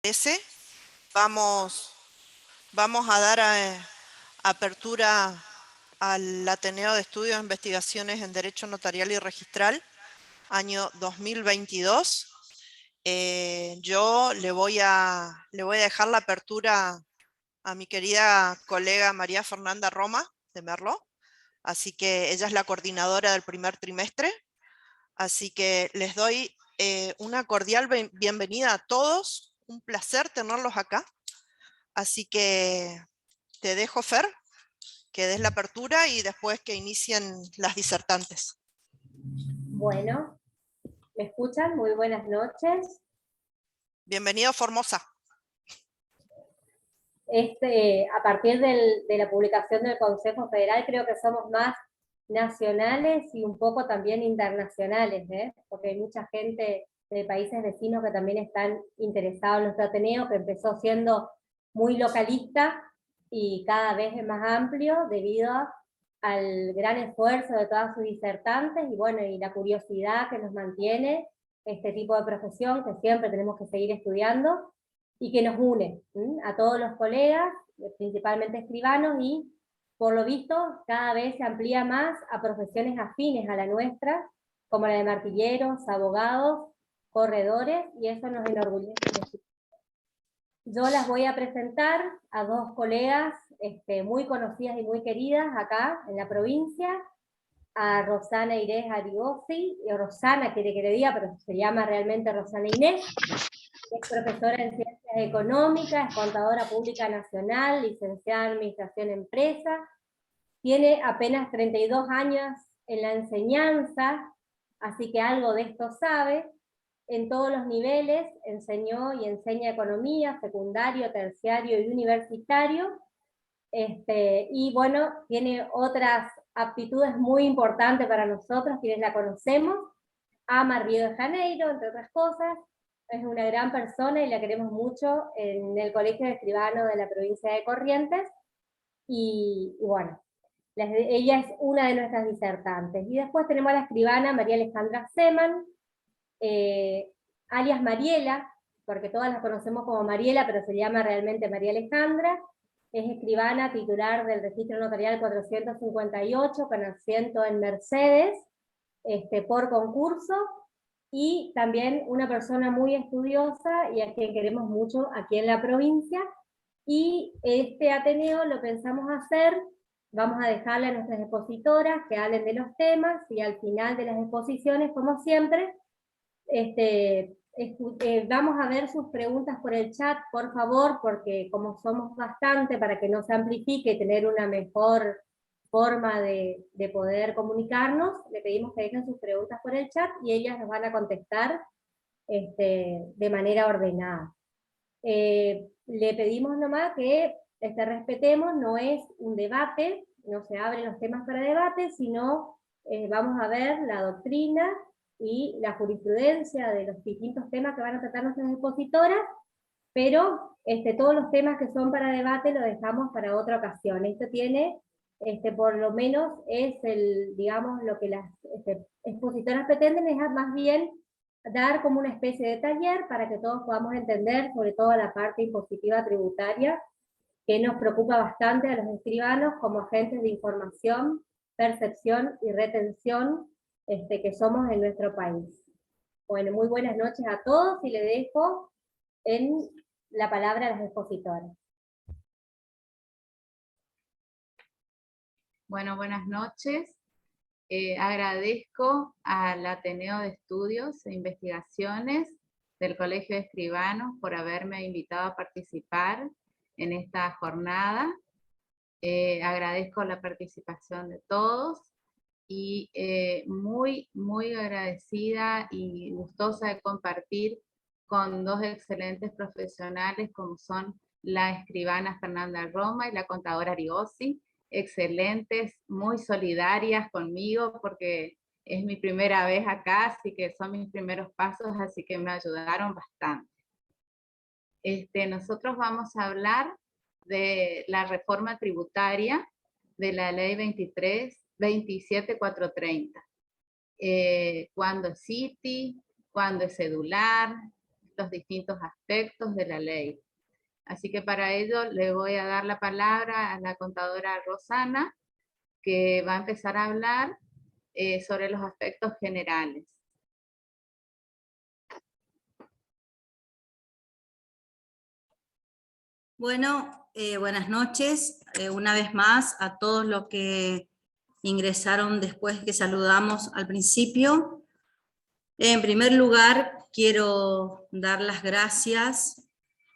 parece, vamos, vamos a dar apertura al Ateneo de Estudios e Investigaciones en Derecho Notarial y Registral, año 2022. Yo le voy a dejar la apertura a mi querida colega María Fernanda Roma, de Merlo. Así que ella es la coordinadora del primer trimestre. Así que les doy una cordial bienvenida a todos. Un placer tenerlos acá. Así que te dejo, Fer, que des la apertura y después que inicien las disertantes. Bueno, ¿me escuchan? Muy buenas noches. Bienvenido, Formosa. A partir de la publicación del Consejo Federal, creo que somos más nacionales y un poco también internacionales, porque hay mucha gente de países vecinos que también están interesados en nuestro Ateneo, que empezó siendo muy localista y cada vez es más amplio debido al gran esfuerzo de todas sus disertantes y bueno, y la curiosidad que nos mantiene este tipo de profesión que siempre tenemos que seguir estudiando y que nos une a todos los colegas, principalmente escribanos, y por lo visto cada vez se amplía más a profesiones afines a la nuestra, como la de martilleros, abogados, corredores, y eso nos enorgullece. Yo las voy a presentar a dos colegas muy conocidas y muy queridas acá en la provincia, a Rosana Inés Ariosi, y Rosana quiere que le diga, pero se llama realmente Rosana Inés. Es profesora en Ciencias Económicas, es contadora pública nacional, licenciada en Administración de Empresa, tiene apenas 32 años en la enseñanza, así que algo de esto sabe. En todos los niveles enseñó y enseña economía, secundario, terciario y universitario. Y bueno, tiene otras aptitudes muy importantes para nosotros, quienes la conocemos. Ama Río de Janeiro, entre otras cosas. Es una gran persona y la queremos mucho en el Colegio de Escribanos de la provincia de Corrientes. Y bueno, ella es una de nuestras disertantes. Y después tenemos a la escribana María Alejandra Seman, alias Mariela, porque todas la conocemos como Mariela, pero se llama realmente María Alejandra. Es escribana titular del Registro Notarial 458, con asiento en Mercedes, por concurso, y también una persona muy estudiosa y a quien queremos mucho aquí en la provincia. Y este Ateneo lo pensamos hacer, vamos a dejarle a nuestras expositoras que hablen de los temas, y al final de las exposiciones, como siempre, vamos a ver sus preguntas por el chat, por favor, porque como somos bastante, para que no se amplifique y tener una mejor forma de poder comunicarnos, le pedimos que dejen sus preguntas por el chat y ellas nos van a contestar de manera ordenada. Le pedimos nomás que respetemos, no es un debate, no se abren los temas para debate, sino vamos a ver la doctrina y la jurisprudencia de los distintos temas que van a tratar nuestras expositoras, pero todos los temas que son para debate lo dejamos para otra ocasión. Esto tiene, por lo menos, es digamos, lo que las expositoras pretenden, es más bien dar como una especie de taller para que todos podamos entender, sobre todo la parte impositiva tributaria, que nos preocupa bastante a los escribanos como agentes de información, percepción y retención que somos en nuestro país. Bueno, muy buenas noches a todos y le dejo en la palabra a las expositoras. Bueno, buenas noches. Agradezco al Ateneo de Estudios e Investigaciones del Colegio de Escribanos por haberme invitado a participar en esta jornada. Agradezco la participación de todos y muy agradecida y gustosa de compartir con dos excelentes profesionales como son la escribana Fernanda Roma y la contadora Ariosi, excelentes, muy solidarias conmigo porque es mi primera vez acá, así que son mis primeros pasos, así que me ayudaron bastante. Nosotros vamos a hablar de la reforma tributaria de la ley 27430. Cuándo es CITI, cuándo es cedular, estos distintos aspectos de la ley. Así que para ello le voy a dar la palabra a la contadora Rosana, que va a empezar a hablar sobre los aspectos generales. Bueno, buenas noches. Una vez más a todos los que ingresaron después que saludamos al principio. En primer lugar, quiero dar las gracias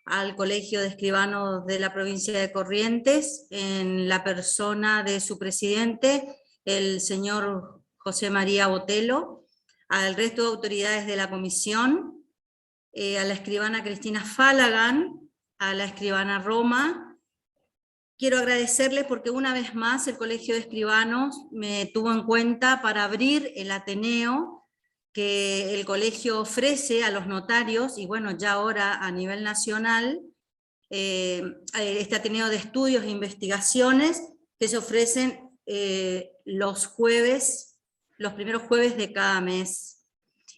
al Colegio de Escribanos de la provincia de Corrientes, en la persona de su presidente, el señor José María Botelo, al resto de autoridades de la comisión, a la escribana Cristina Falagan, a la escribana Roma. Quiero agradecerles porque una vez más el Colegio de Escribanos me tuvo en cuenta para abrir el Ateneo que el colegio ofrece a los notarios, y bueno, ya ahora a nivel nacional, este Ateneo de Estudios e Investigaciones que se ofrecen los jueves, los primeros jueves de cada mes.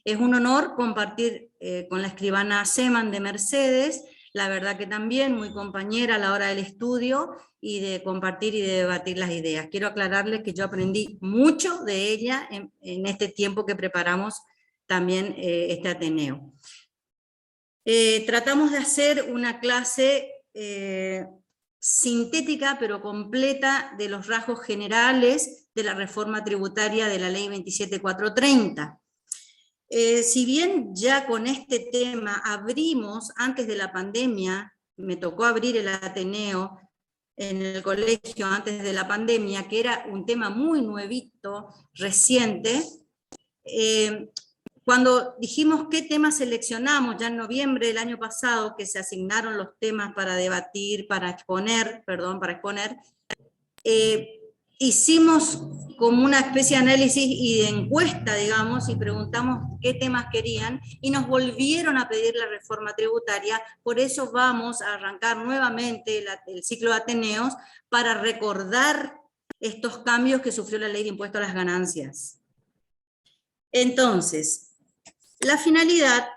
Es un honor compartir con la escribana Seman de Mercedes, la verdad que también muy compañera a la hora del estudio y de compartir y de debatir las ideas. Quiero aclararles que yo aprendí mucho de ella en este tiempo que preparamos también este Ateneo. Tratamos de hacer una clase sintética pero completa de los rasgos generales de la reforma tributaria de la Ley 27430. Si bien ya con este tema abrimos, antes de la pandemia, me tocó abrir el Ateneo en el colegio antes de la pandemia, que era un tema muy nuevito, reciente, cuando dijimos qué temas seleccionamos, ya en noviembre del año pasado, que se asignaron los temas para debatir, para exponer, hicimos como una especie de análisis y de encuesta, digamos, y preguntamos qué temas querían, y nos volvieron a pedir la reforma tributaria. Por eso vamos a arrancar nuevamente el ciclo de Ateneos para recordar estos cambios que sufrió la ley de impuesto a las ganancias. Entonces, la finalidad,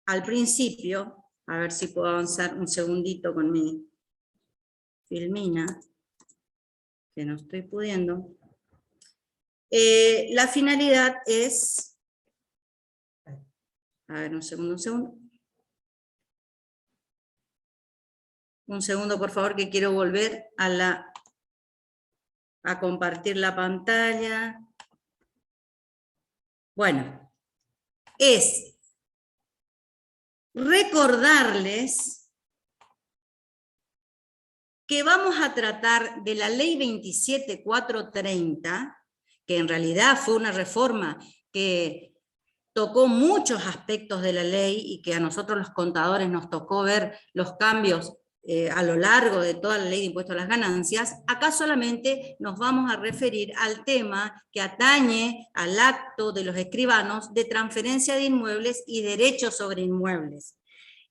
al principio, a ver si puedo avanzar un segundito con mi filmina, que no estoy pudiendo. La finalidad es, a ver, un segundo. Un segundo, por favor, que quiero volver a compartir la pantalla. Bueno, es recordarles que vamos a tratar de la Ley 27430, que en realidad fue una reforma que tocó muchos aspectos de la ley y que a nosotros los contadores nos tocó ver los cambios a lo largo de toda la ley de impuestos a las ganancias. Acá solamente nos vamos a referir al tema que atañe al acto de los escribanos de transferencia de inmuebles y derechos sobre inmuebles.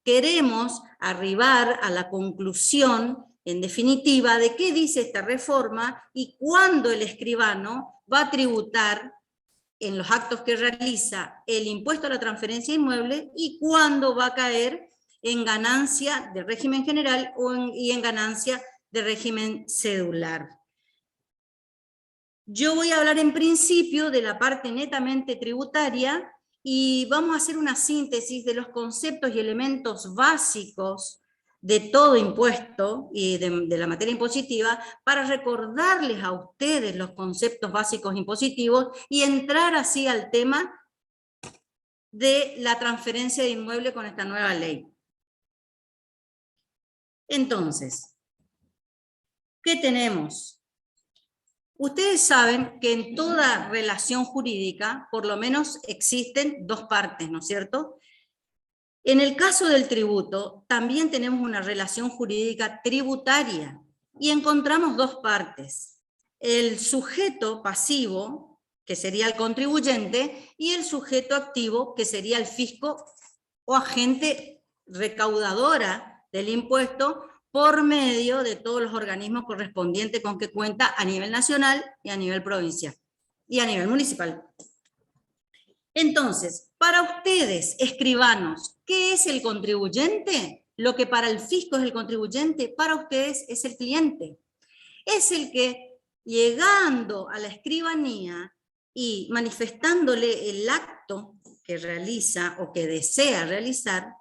Queremos arribar a la conclusión, en definitiva, de qué dice esta reforma y cuándo el escribano va a tributar en los actos que realiza el impuesto a la transferencia de inmuebles y cuándo va a caer en ganancia de régimen general y en ganancia de régimen cedular. Yo voy a hablar en principio de la parte netamente tributaria y vamos a hacer una síntesis de los conceptos y elementos básicos de todo impuesto y de la materia impositiva para recordarles a ustedes los conceptos básicos impositivos y entrar así al tema de la transferencia de inmueble con esta nueva ley. Entonces, ¿qué tenemos? Ustedes saben que en toda relación jurídica, por lo menos existen dos partes, ¿no es cierto? En el caso del tributo, también tenemos una relación jurídica tributaria y encontramos dos partes. El sujeto pasivo, que sería el contribuyente, y el sujeto activo, que sería el fisco o agente recaudadora del impuesto por medio de todos los organismos correspondientes con que cuenta a nivel nacional y a nivel provincial y a nivel municipal. Entonces, para ustedes, escribanos, ¿qué es el contribuyente? Lo que para el fisco es el contribuyente, para ustedes es el cliente. Es el que, llegando a la escribanía y manifestándole el acto que realiza o que desea realizar,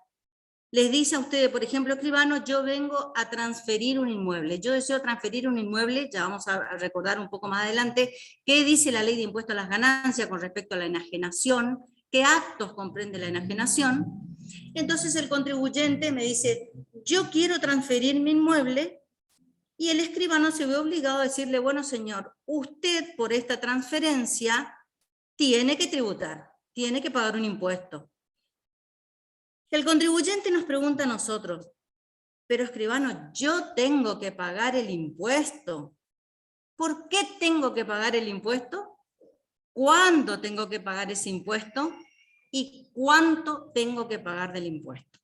les dice a ustedes, por ejemplo, escribano, yo vengo a transferir un inmueble. Yo deseo transferir un inmueble, ya vamos a recordar un poco más adelante, qué dice la ley de impuesto a las ganancias con respecto a la enajenación, qué actos comprende la enajenación. Entonces el contribuyente me dice, yo quiero transferir mi inmueble, y el escribano se ve obligado a decirle, bueno señor, usted por esta transferencia tiene que tributar, tiene que pagar un impuesto. El contribuyente nos pregunta a nosotros, pero escribano, yo tengo que pagar el impuesto. ¿Por qué tengo que pagar el impuesto? ¿Cuándo tengo que pagar ese impuesto? ¿Y cuánto tengo que pagar del impuesto?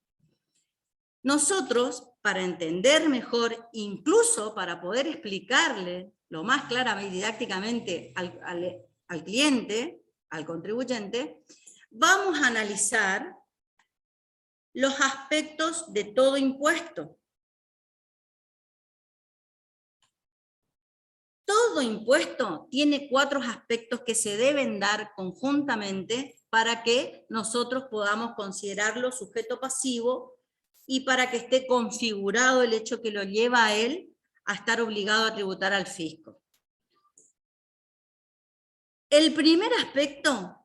Nosotros, para entender mejor, incluso para poder explicarle lo más claramente y didácticamente al cliente, al contribuyente, vamos a analizar los aspectos de todo impuesto. Todo impuesto tiene 4 aspectos que se deben dar conjuntamente para que nosotros podamos considerarlo sujeto pasivo y para que esté configurado el hecho que lo lleva a él a estar obligado a tributar al fisco. El primer aspecto,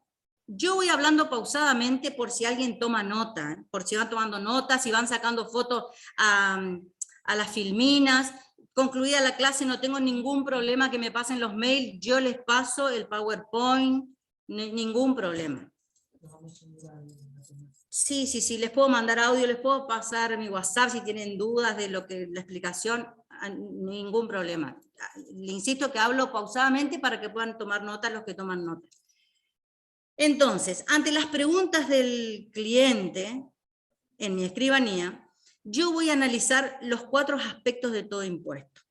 yo voy hablando pausadamente por si alguien toma nota, por si van tomando notas, si van sacando fotos a las filminas. Concluida la clase no tengo ningún problema que me pasen los mails, yo les paso el PowerPoint, ningún problema. Sí, les puedo mandar audio, les puedo pasar mi WhatsApp si tienen dudas de lo que la explicación, ningún problema. Le insisto que hablo pausadamente para que puedan tomar nota los que toman nota. Entonces, ante las preguntas del cliente en mi escribanía, yo voy a analizar los 4 aspectos de todo impuesto.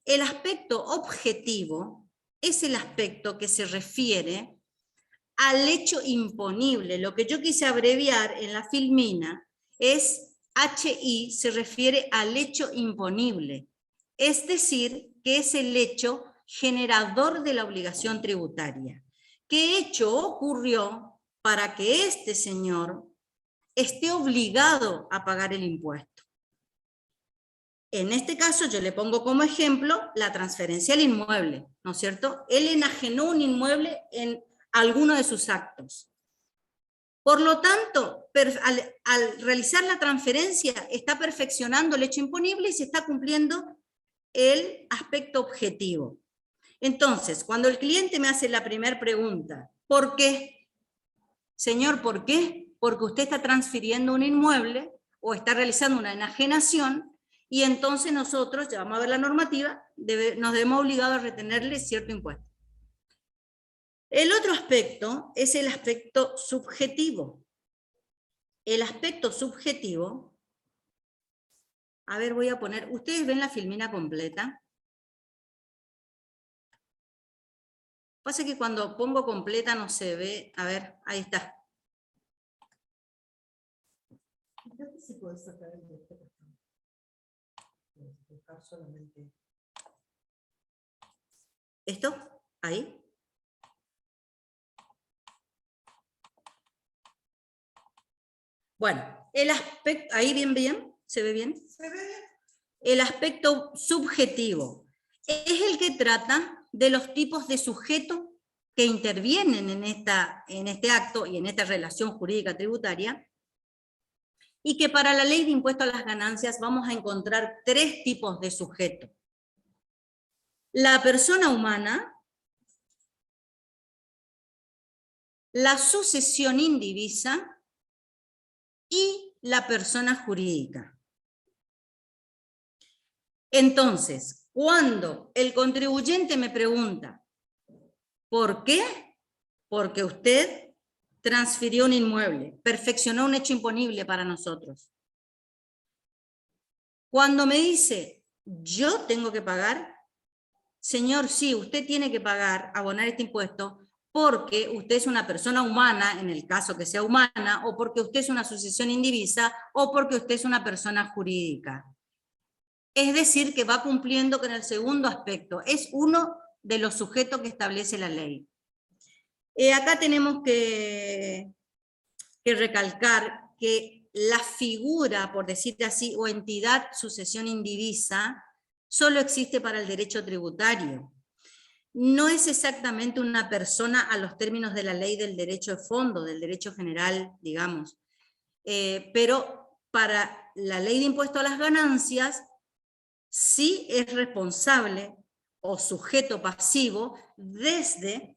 El aspecto objetivo es el aspecto que se refiere al hecho imponible. Lo que yo quise abreviar en la filmina es HI, se refiere al hecho imponible. Es decir, que es el hecho generador de la obligación tributaria. ¿Qué hecho ocurrió para que este señor esté obligado a pagar el impuesto? En este caso yo le pongo como ejemplo la transferencia al inmueble, ¿no es cierto? Él enajenó un inmueble en alguno de sus actos. Por lo tanto, al realizar la transferencia está perfeccionando el hecho imponible y se está cumpliendo el aspecto objetivo. Entonces, cuando el cliente me hace la primera pregunta, ¿por qué? Señor, ¿por qué? Porque usted está transfiriendo un inmueble o está realizando una enajenación y entonces nosotros, ya vamos a ver la normativa, nos vemos obligados a retenerle cierto impuesto. El otro aspecto es el aspecto subjetivo. El aspecto subjetivo, a ver, voy a poner, ¿ustedes ven la filmina completa? Pasa que cuando pongo completa no se ve, a ver, ahí está. ¿Esto? ¿Ahí? Bueno, el aspecto, ahí bien, ¿se ve bien? Se ve bien. El aspecto subjetivo es el que trata de los tipos de sujetos que intervienen en este acto y en esta relación jurídica tributaria, y que para la ley de impuesto a las ganancias vamos a encontrar 3 tipos de sujetos. La persona humana, la sucesión indivisa y la persona jurídica. Entonces, cuando el contribuyente me pregunta, ¿por qué? Porque usted transfirió un inmueble, perfeccionó un hecho imponible para nosotros. Cuando me dice, yo tengo que pagar, señor, sí, usted tiene que pagar, abonar este impuesto, porque usted es una persona humana, en el caso que sea humana, o porque usted es una asociación indivisa, o porque usted es una persona jurídica. Es decir, que va cumpliendo con el segundo aspecto. Es uno de los sujetos que establece la ley. Acá tenemos que recalcar que la figura, por decir así, o entidad sucesión indivisa, solo existe para el derecho tributario. No es exactamente una persona a los términos de la ley del derecho de fondo, del derecho general, digamos. Pero para la ley de impuesto a las ganancias, sí es responsable o sujeto pasivo desde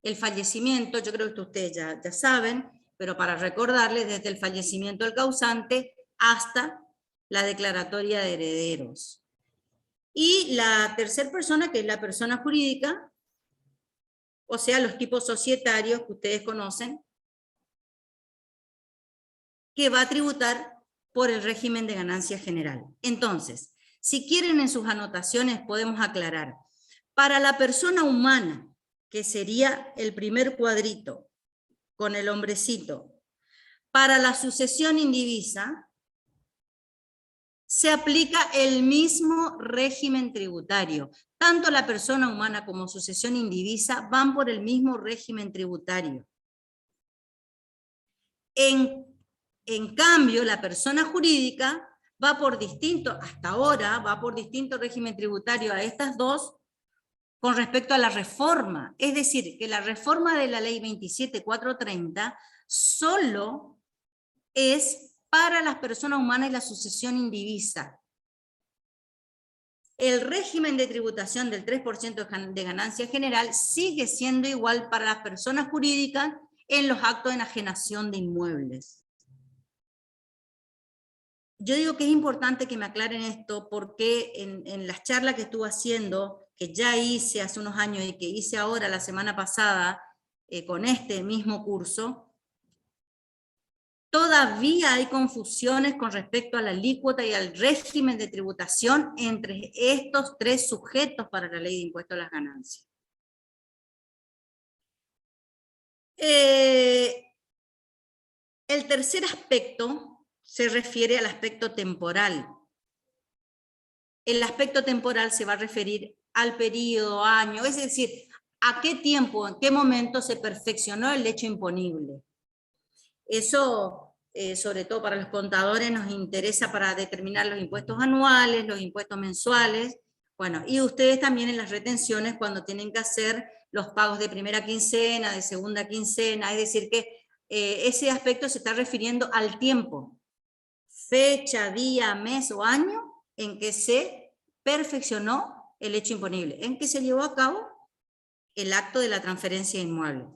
el fallecimiento, yo creo que ustedes ya saben, pero para recordarles, desde el fallecimiento del causante hasta la declaratoria de herederos. Y la tercera persona, que es la persona jurídica, o sea, los tipos societarios que ustedes conocen, que va a tributar por el régimen de ganancia general. Entonces, si quieren en sus anotaciones podemos aclarar, para la persona humana, que sería el primer cuadrito, con el hombrecito, para la sucesión indivisa, se aplica el mismo régimen tributario. Tanto la persona humana como sucesión indivisa van por el mismo régimen tributario. En cambio, la persona jurídica va por distinto, hasta ahora, va por distinto régimen tributario a estas dos con respecto a la reforma. Es decir, que la reforma de la ley 27.430 solo es para las personas humanas y la sucesión indivisa. El régimen de tributación del 3% de ganancia general sigue siendo igual para las personas jurídicas en los actos de enajenación de inmuebles. Yo digo que es importante que me aclaren esto porque en las charlas que estuve haciendo, que ya hice hace unos años y que hice ahora la semana pasada con este mismo curso, todavía hay confusiones con respecto a la alícuota y al régimen de tributación entre estos tres sujetos para la ley de impuesto a las ganancias. El tercer aspecto se refiere al aspecto temporal. El aspecto temporal se va a referir al periodo, año, es decir, a qué tiempo, en qué momento se perfeccionó el hecho imponible. Eso, sobre todo para los contadores, nos interesa para determinar los impuestos anuales, los impuestos mensuales, bueno, y ustedes también en las retenciones cuando tienen que hacer los pagos de primera quincena, de segunda quincena, es decir que ese aspecto se está refiriendo al tiempo, fecha, día, mes o año en que se perfeccionó el hecho imponible, en que se llevó a cabo el acto de la transferencia de inmueble.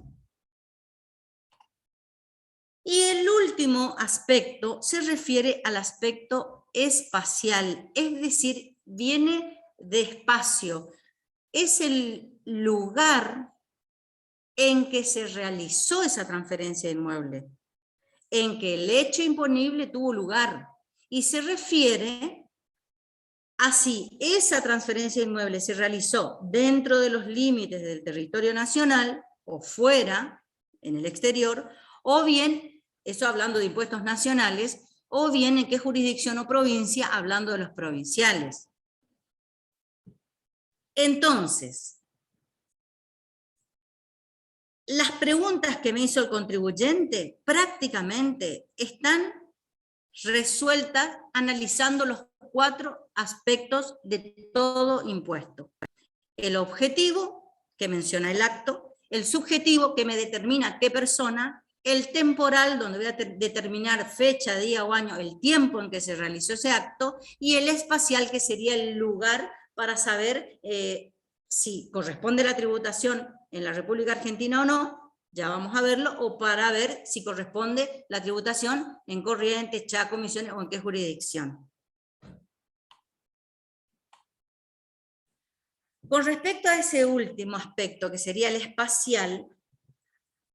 Y el último aspecto se refiere al aspecto espacial, es decir, viene de espacio. Es el lugar en que se realizó esa transferencia de inmueble, en que el hecho imponible tuvo lugar, y se refiere a si esa transferencia de inmueble se realizó dentro de los límites del territorio nacional, o fuera, en el exterior, o bien, eso hablando de impuestos nacionales, o bien en qué jurisdicción o provincia, hablando de los provinciales. Entonces, las preguntas que me hizo el contribuyente prácticamente están resueltas analizando los 4 aspectos de todo impuesto. El objetivo, que menciona el acto, el subjetivo, que me determina qué persona, el temporal, donde voy a determinar fecha, día o año, el tiempo en que se realizó ese acto, y el espacial, que sería el lugar para saber si corresponde la tributación en la República Argentina o no, ya vamos a verlo, o para ver si corresponde la tributación en Corrientes, Chaco, Misiones o en qué jurisdicción. Con respecto a ese último aspecto, que sería el espacial,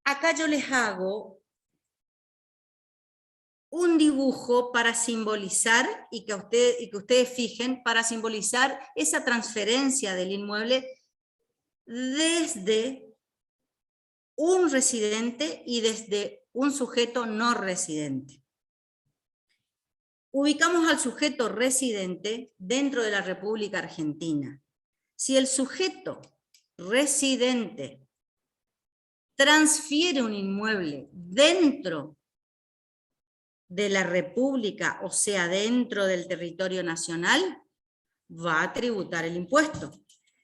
acá yo les hago un dibujo para simbolizar, y que ustedes fijen, para simbolizar esa transferencia del inmueble desde un residente y desde un sujeto no residente. Ubicamos al sujeto residente dentro de la República Argentina. Si el sujeto residente transfiere un inmueble dentro de la República, o sea, dentro del territorio nacional, va a tributar el impuesto.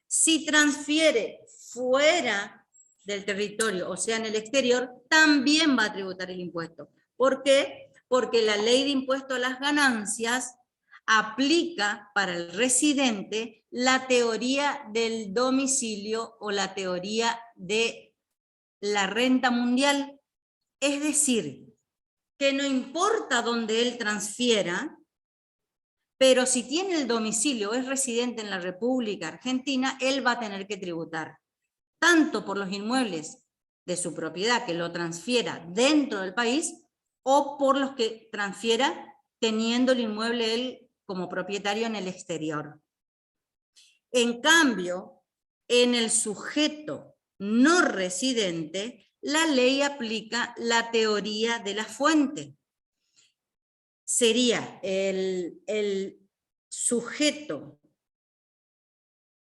Si transfiere fuera del territorio, o sea, en el exterior, también va a tributar el impuesto. ¿Por qué? Porque la ley de impuesto a las ganancias aplica para el residente la teoría del domicilio o la teoría de la renta mundial. Es decir, que no importa dónde él transfiera, pero si tiene el domicilio, es residente en la República Argentina, él va a tener que tributar, tanto por los inmuebles de su propiedad que lo transfiera dentro del país, o por los que transfiera teniendo el inmueble él como propietario en el exterior. En cambio, en el sujeto no residente, la ley aplica la teoría de la fuente. Sería el sujeto,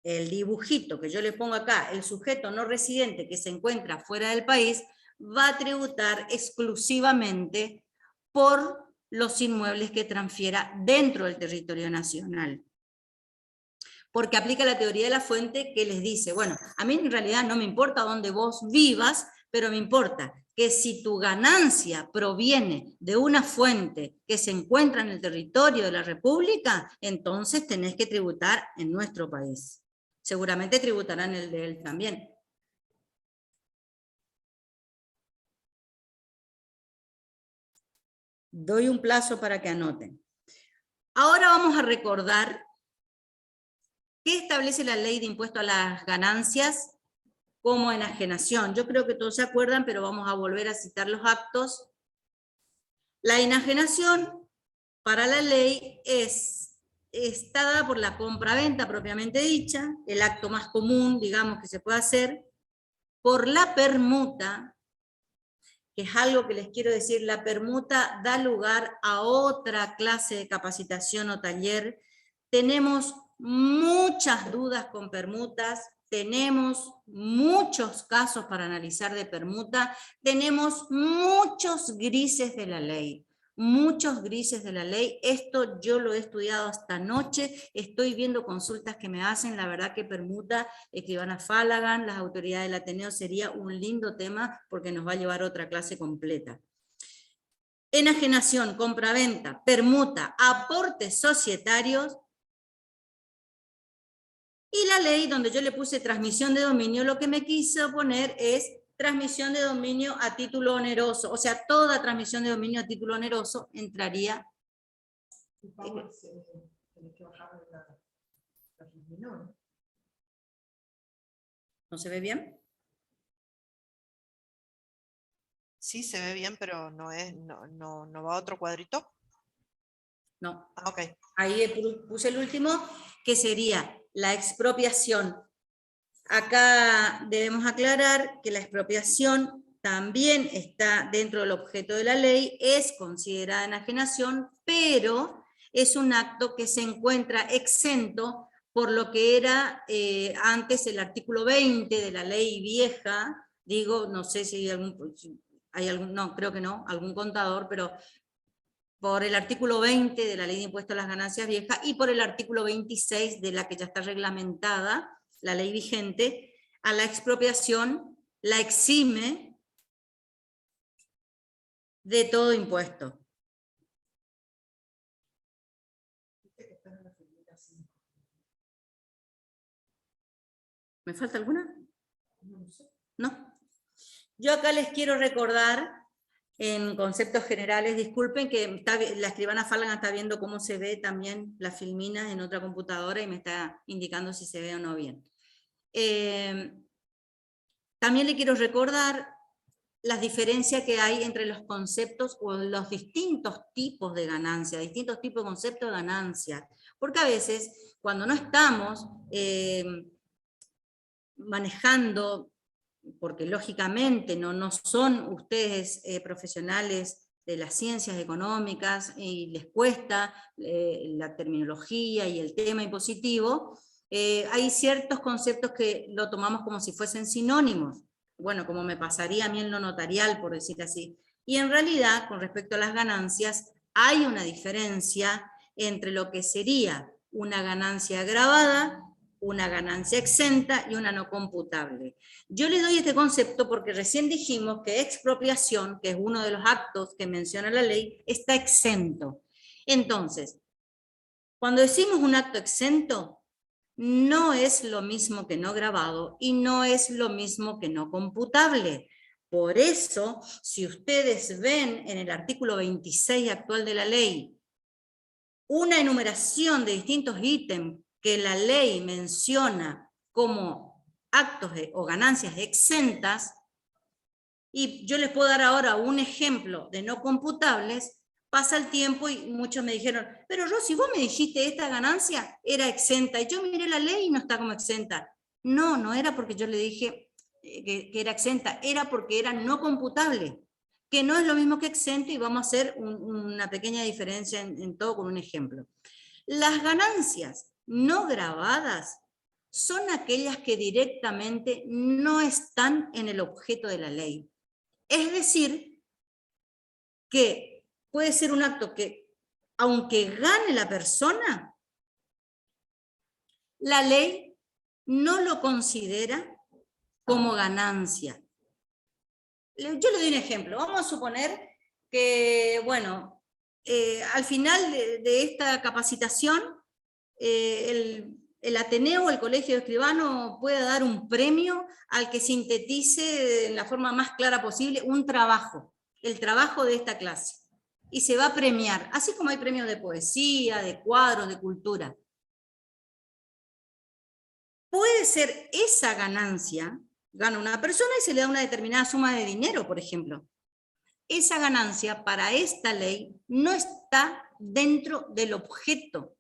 el dibujito que yo le pongo acá, el sujeto no residente que se encuentra fuera del país, va a tributar exclusivamente por los inmuebles que transfiera dentro del territorio nacional. Porque aplica la teoría de la fuente que les dice, bueno, a mí en realidad no me importa dónde vos vivas, pero me importa que si tu ganancia proviene de una fuente que se encuentra en el territorio de la República, entonces tenés que tributar en nuestro país. Seguramente tributarán el de él también. Doy un plazo para que anoten. Ahora vamos a recordar qué establece la ley de impuesto a las ganancias como enajenación. Yo creo que todos se acuerdan, pero vamos a volver a citar los actos. La enajenación para la ley está dada por la compraventa propiamente dicha, el acto más común, digamos, que se puede hacer, por la permuta, que es algo que les quiero decir, la permuta da lugar a otra clase de capacitación o taller. Tenemos muchas dudas con permutas, tenemos muchos casos para analizar de permuta, tenemos muchos grises de la ley. Muchos grises de la ley, esto yo lo he estudiado hasta anoche, estoy viendo consultas que me hacen, la verdad que permuta, escribana Falagan, las autoridades del Ateneo sería un lindo tema porque nos va a llevar otra clase completa. Enajenación, compraventa, permuta, aportes societarios, y la ley donde yo le puse transmisión de dominio, lo que me quiso poner es transmisión de dominio a título oneroso, o sea, toda transmisión de dominio a título oneroso entraría. ¿No se ve bien? Sí, se ve bien, pero no va a otro cuadrito. No. Ah, ok. Ahí puse el último, que sería la expropiación. Acá debemos aclarar que la expropiación también está dentro del objeto de la ley, es considerada enajenación, pero es un acto que se encuentra exento por lo que era antes el artículo 20 de la ley vieja, digo, no sé si hay algún, no, creo que no, algún contador, pero por el artículo 20 de la ley de impuesto a las ganancias vieja y por el artículo 26 de la que ya está reglamentada, la ley vigente, a la expropiación la exime de todo impuesto. ¿Me falta alguna? No. Yo acá les quiero recordar, en conceptos generales, disculpen que la escribana Falagan está viendo cómo se ve también la filmina en otra computadora y me está indicando si se ve o no bien. También le quiero recordar las diferencias que hay entre los conceptos o los distintos tipos de ganancia, distintos tipos de conceptos de ganancia. Porque a veces, cuando no estamos manejando porque lógicamente no son ustedes profesionales de las ciencias económicas y les cuesta la terminología y el tema impositivo, hay ciertos conceptos que lo tomamos como si fuesen sinónimos, bueno, como me pasaría a mí en lo notarial, por decir así. Y en realidad, con respecto a las ganancias, hay una diferencia entre lo que sería una ganancia grabada, una ganancia exenta y una no computable. Yo le doy este concepto porque recién dijimos que expropiación, que es uno de los actos que menciona la ley, está exento. Entonces, cuando decimos un acto exento, no es lo mismo que no grabado y no es lo mismo que no computable. Por eso, si ustedes ven en el artículo 26 actual de la ley una enumeración de distintos ítems que la ley menciona como actos o ganancias exentas, y yo les puedo dar ahora un ejemplo de no computables, pasa el tiempo y muchos me dijeron, pero Rosy, vos me dijiste esta ganancia era exenta, y yo miré la ley y no está como exenta. No era porque yo le dije que era exenta, era porque era no computable, que no es lo mismo que exento, y vamos a hacer una pequeña diferencia en todo con un ejemplo. Las ganancias no grabadas son aquellas que directamente no están en el objeto de la ley. Es decir, que puede ser un acto que, aunque gane la persona, la ley no lo considera como ganancia. Yo le doy un ejemplo. Vamos a suponer que, bueno, al final de esta capacitación, el Ateneo o el Colegio de Escribanos pueda dar un premio al que sintetice en la forma más clara posible un trabajo, el trabajo de esta clase. Y se va a premiar, así como hay premios de poesía, de cuadros, de cultura. Puede ser esa ganancia, gana una persona y se le da una determinada suma de dinero, por ejemplo. Esa ganancia para esta ley no está dentro del objeto.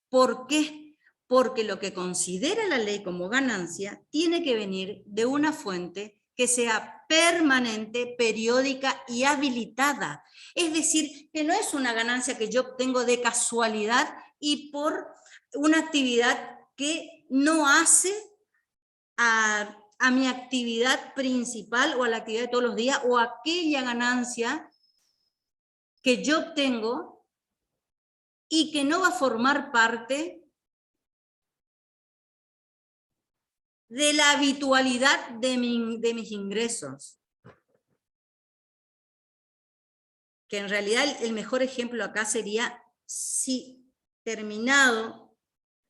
¿Por qué? Porque lo que considera la ley como ganancia tiene que venir de una fuente que sea permanente, periódica y habilitada. Es decir, que no es una ganancia que yo obtengo de casualidad y por una actividad que no hace a mi actividad principal o a la actividad de todos los días, o aquella ganancia que yo obtengo y que no va a formar parte de la habitualidad de mis ingresos. Que en realidad el mejor ejemplo acá sería si terminado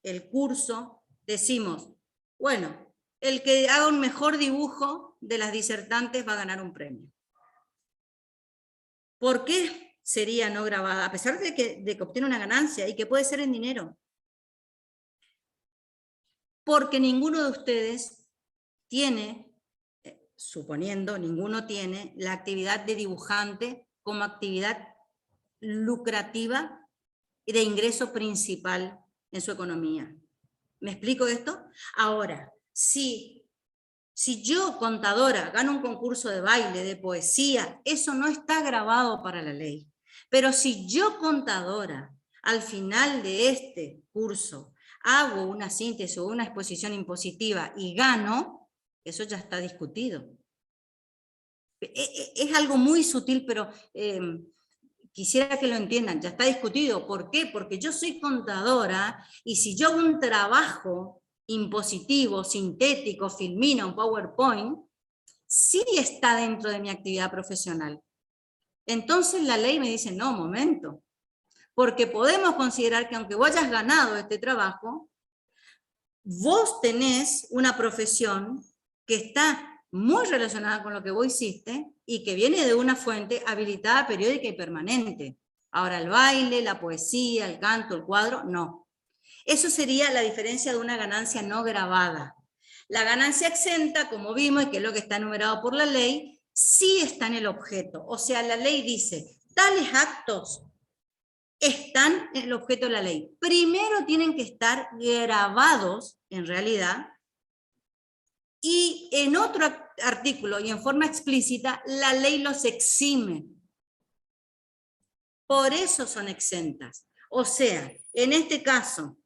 el curso decimos, bueno, el que haga un mejor dibujo de las disertantes va a ganar un premio. ¿Por qué sería no grabada? A pesar de que obtiene una ganancia y que puede ser en dinero. Porque ninguno de ustedes tiene, suponiendo, ninguno tiene la actividad de dibujante como actividad lucrativa y de ingreso principal en su economía. ¿Me explico esto? Ahora, si yo, contadora, gano un concurso de baile, de poesía, eso no está grabado para la ley. Pero si yo, contadora, al final de este curso, hago una síntesis o una exposición impositiva y gano, eso ya está discutido. Es algo muy sutil, pero quisiera que lo entiendan, ya está discutido. ¿Por qué? Porque yo soy contadora y si yo hago un trabajo impositivo, sintético, filmina, un PowerPoint, sí está dentro de mi actividad profesional. Entonces la ley me dice, no, momento, porque podemos considerar que aunque vos hayas ganado este trabajo, vos tenés una profesión que está muy relacionada con lo que vos hiciste y que viene de una fuente habilitada, periódica y permanente. Ahora el baile, la poesía, el canto, el cuadro, no. Eso sería la diferencia de una ganancia no grabada. La ganancia exenta, como vimos, y que es lo que está enumerado por la ley, sí está en el objeto. O sea, la ley dice, tales actos están en el objeto de la ley. Primero tienen que estar grabados, en realidad, Y en otro artículo y en forma explícita, la ley los exime. Por eso son exentas. O sea, en este caso,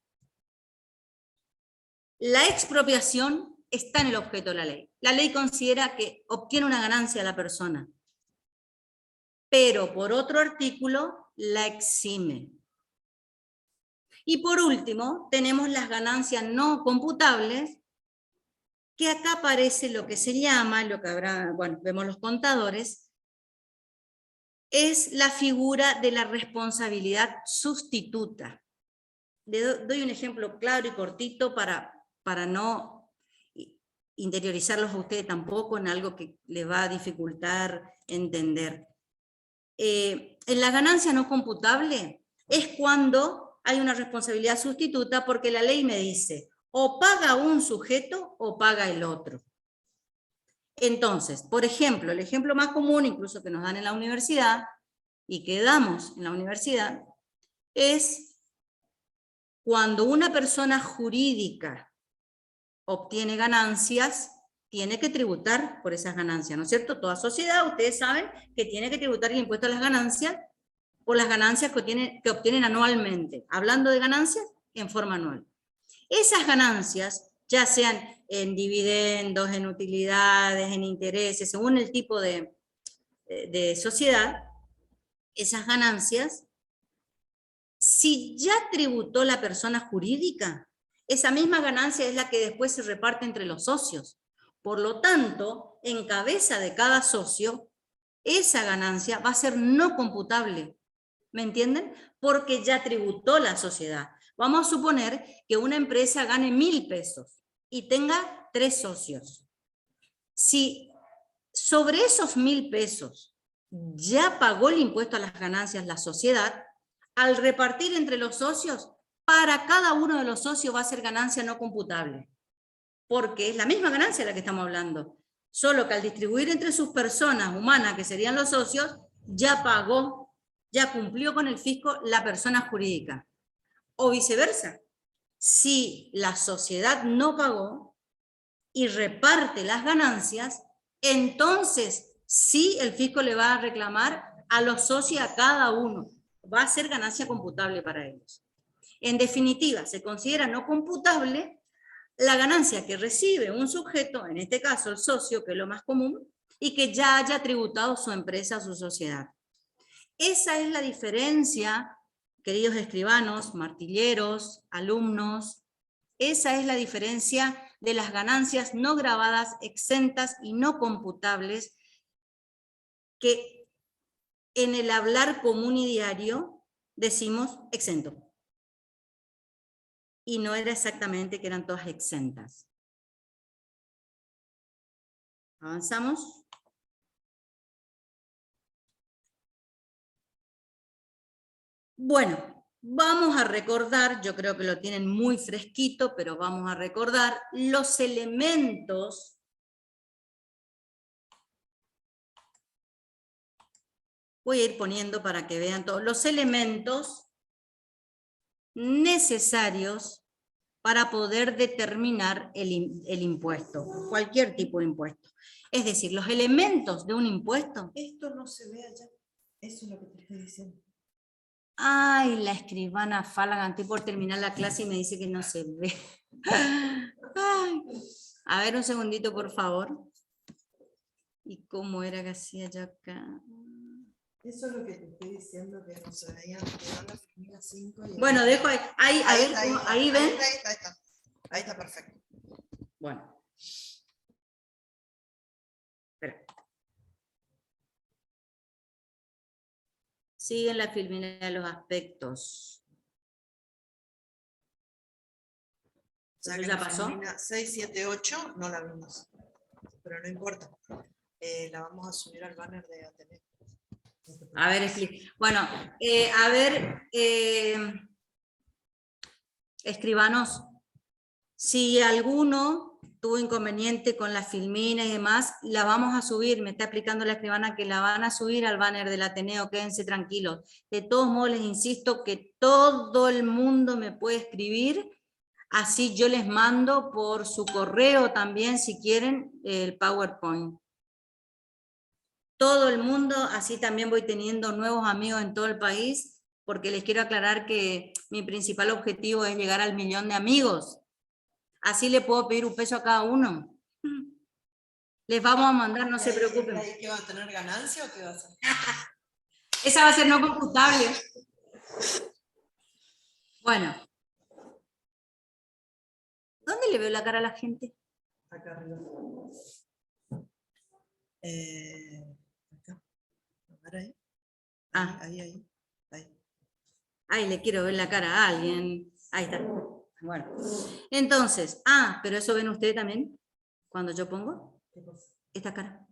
la expropiación está en el objeto de la ley. La ley considera que obtiene una ganancia a la persona, pero por otro artículo la exime. Y por último, tenemos las ganancias no computables, que acá aparece lo que se llama, lo que habrá, bueno, vemos los contadores, es la figura de la responsabilidad sustituta. Le doy un ejemplo claro y cortito para no interiorizarlos a ustedes tampoco en algo que les va a dificultar entender. En la ganancia no computable es cuando hay una responsabilidad sustituta, porque la ley me dice, o paga un sujeto o paga el otro. Entonces, por ejemplo, el ejemplo más común, incluso que nos dan en la universidad, y que damos en la universidad, es cuando una persona jurídica obtiene ganancias, tiene que tributar por esas ganancias, ¿no es cierto? Toda sociedad, ustedes saben que tiene que tributar el impuesto a las ganancias por las ganancias que obtienen anualmente. Hablando de ganancias, en forma anual. Esas ganancias, ya sean en dividendos, en utilidades, en intereses, según el tipo de sociedad, esas ganancias, si ya tributó la persona jurídica, esa misma ganancia es la que después se reparte entre los socios. Por lo tanto, en cabeza de cada socio, esa ganancia va a ser no computable. ¿Me entienden? Porque ya tributó la sociedad. Vamos a suponer que una empresa gane 1.000 pesos y tenga 3 socios. Si sobre esos 1.000 pesos ya pagó el impuesto a las ganancias la sociedad, al repartir entre los socios, para cada uno de los socios va a ser ganancia no computable. Porque es la misma ganancia de la que estamos hablando. Solo que al distribuir entre sus personas humanas, que serían los socios, ya pagó, ya cumplió con el fisco la persona jurídica. O viceversa. Si la sociedad no pagó y reparte las ganancias, entonces sí el fisco le va a reclamar a los socios, a cada uno. Va a ser ganancia computable para ellos. En definitiva, se considera no computable la ganancia que recibe un sujeto, en este caso el socio, que es lo más común, y que ya haya tributado su empresa o su sociedad. Esa es la diferencia, queridos escribanos, martilleros, alumnos, esa es la diferencia de las ganancias no gravadas, exentas y no computables, que en el hablar común y diario decimos exento. Y no era exactamente que eran todas exentas. ¿Avanzamos? Bueno, vamos a recordar, yo creo que lo tienen muy fresquito, pero vamos a recordar los elementos voy a ir poniendo para que vean todos los elementos necesarios para poder determinar el impuesto, cualquier tipo de impuesto. Es decir, los elementos de un impuesto. Esto no se ve allá, eso es lo que te estoy diciendo. Ay, la escribana Falagan, estoy por terminar la clase y me dice que no se ve. Ay. A ver, un segundito, por favor. ¿Y cómo era que hacía yo acá? Eso es lo que te estoy diciendo, que no se veía. Bueno, dejo ahí. Ahí ven. Ahí está perfecto. Bueno. Espera. Siguen la filmina de los aspectos. ¿Ya pasó? 6, 7, 8 no la vimos, pero no importa. La vamos a subir al banner de Ateneo. A ver, bueno, a ver, escribanos, si alguno tuvo inconveniente con la filmina y demás, la vamos a subir, me está explicando la escribana que la van a subir al banner del Ateneo, quédense tranquilos. De todos modos les insisto que todo el mundo me puede escribir Así yo les mando por su correo también, si quieren, el PowerPoint. Todo el mundo, así también voy teniendo nuevos amigos en todo el país, porque les quiero aclarar que mi principal objetivo es llegar al 1.000.000 de amigos. Así le puedo pedir un peso a cada uno. Les vamos a mandar, no se preocupen. ¿Qué va a tener ganancia o qué va a hacer? Esa va a ser no computable. Bueno. ¿Dónde le veo la cara a la gente? Acá arriba. Acá. A ver ahí. Ah. Ahí. Ay, le quiero ver la cara a alguien. Ahí está. Bueno. Entonces, pero eso ven ustedes también, cuando yo pongo esta cara.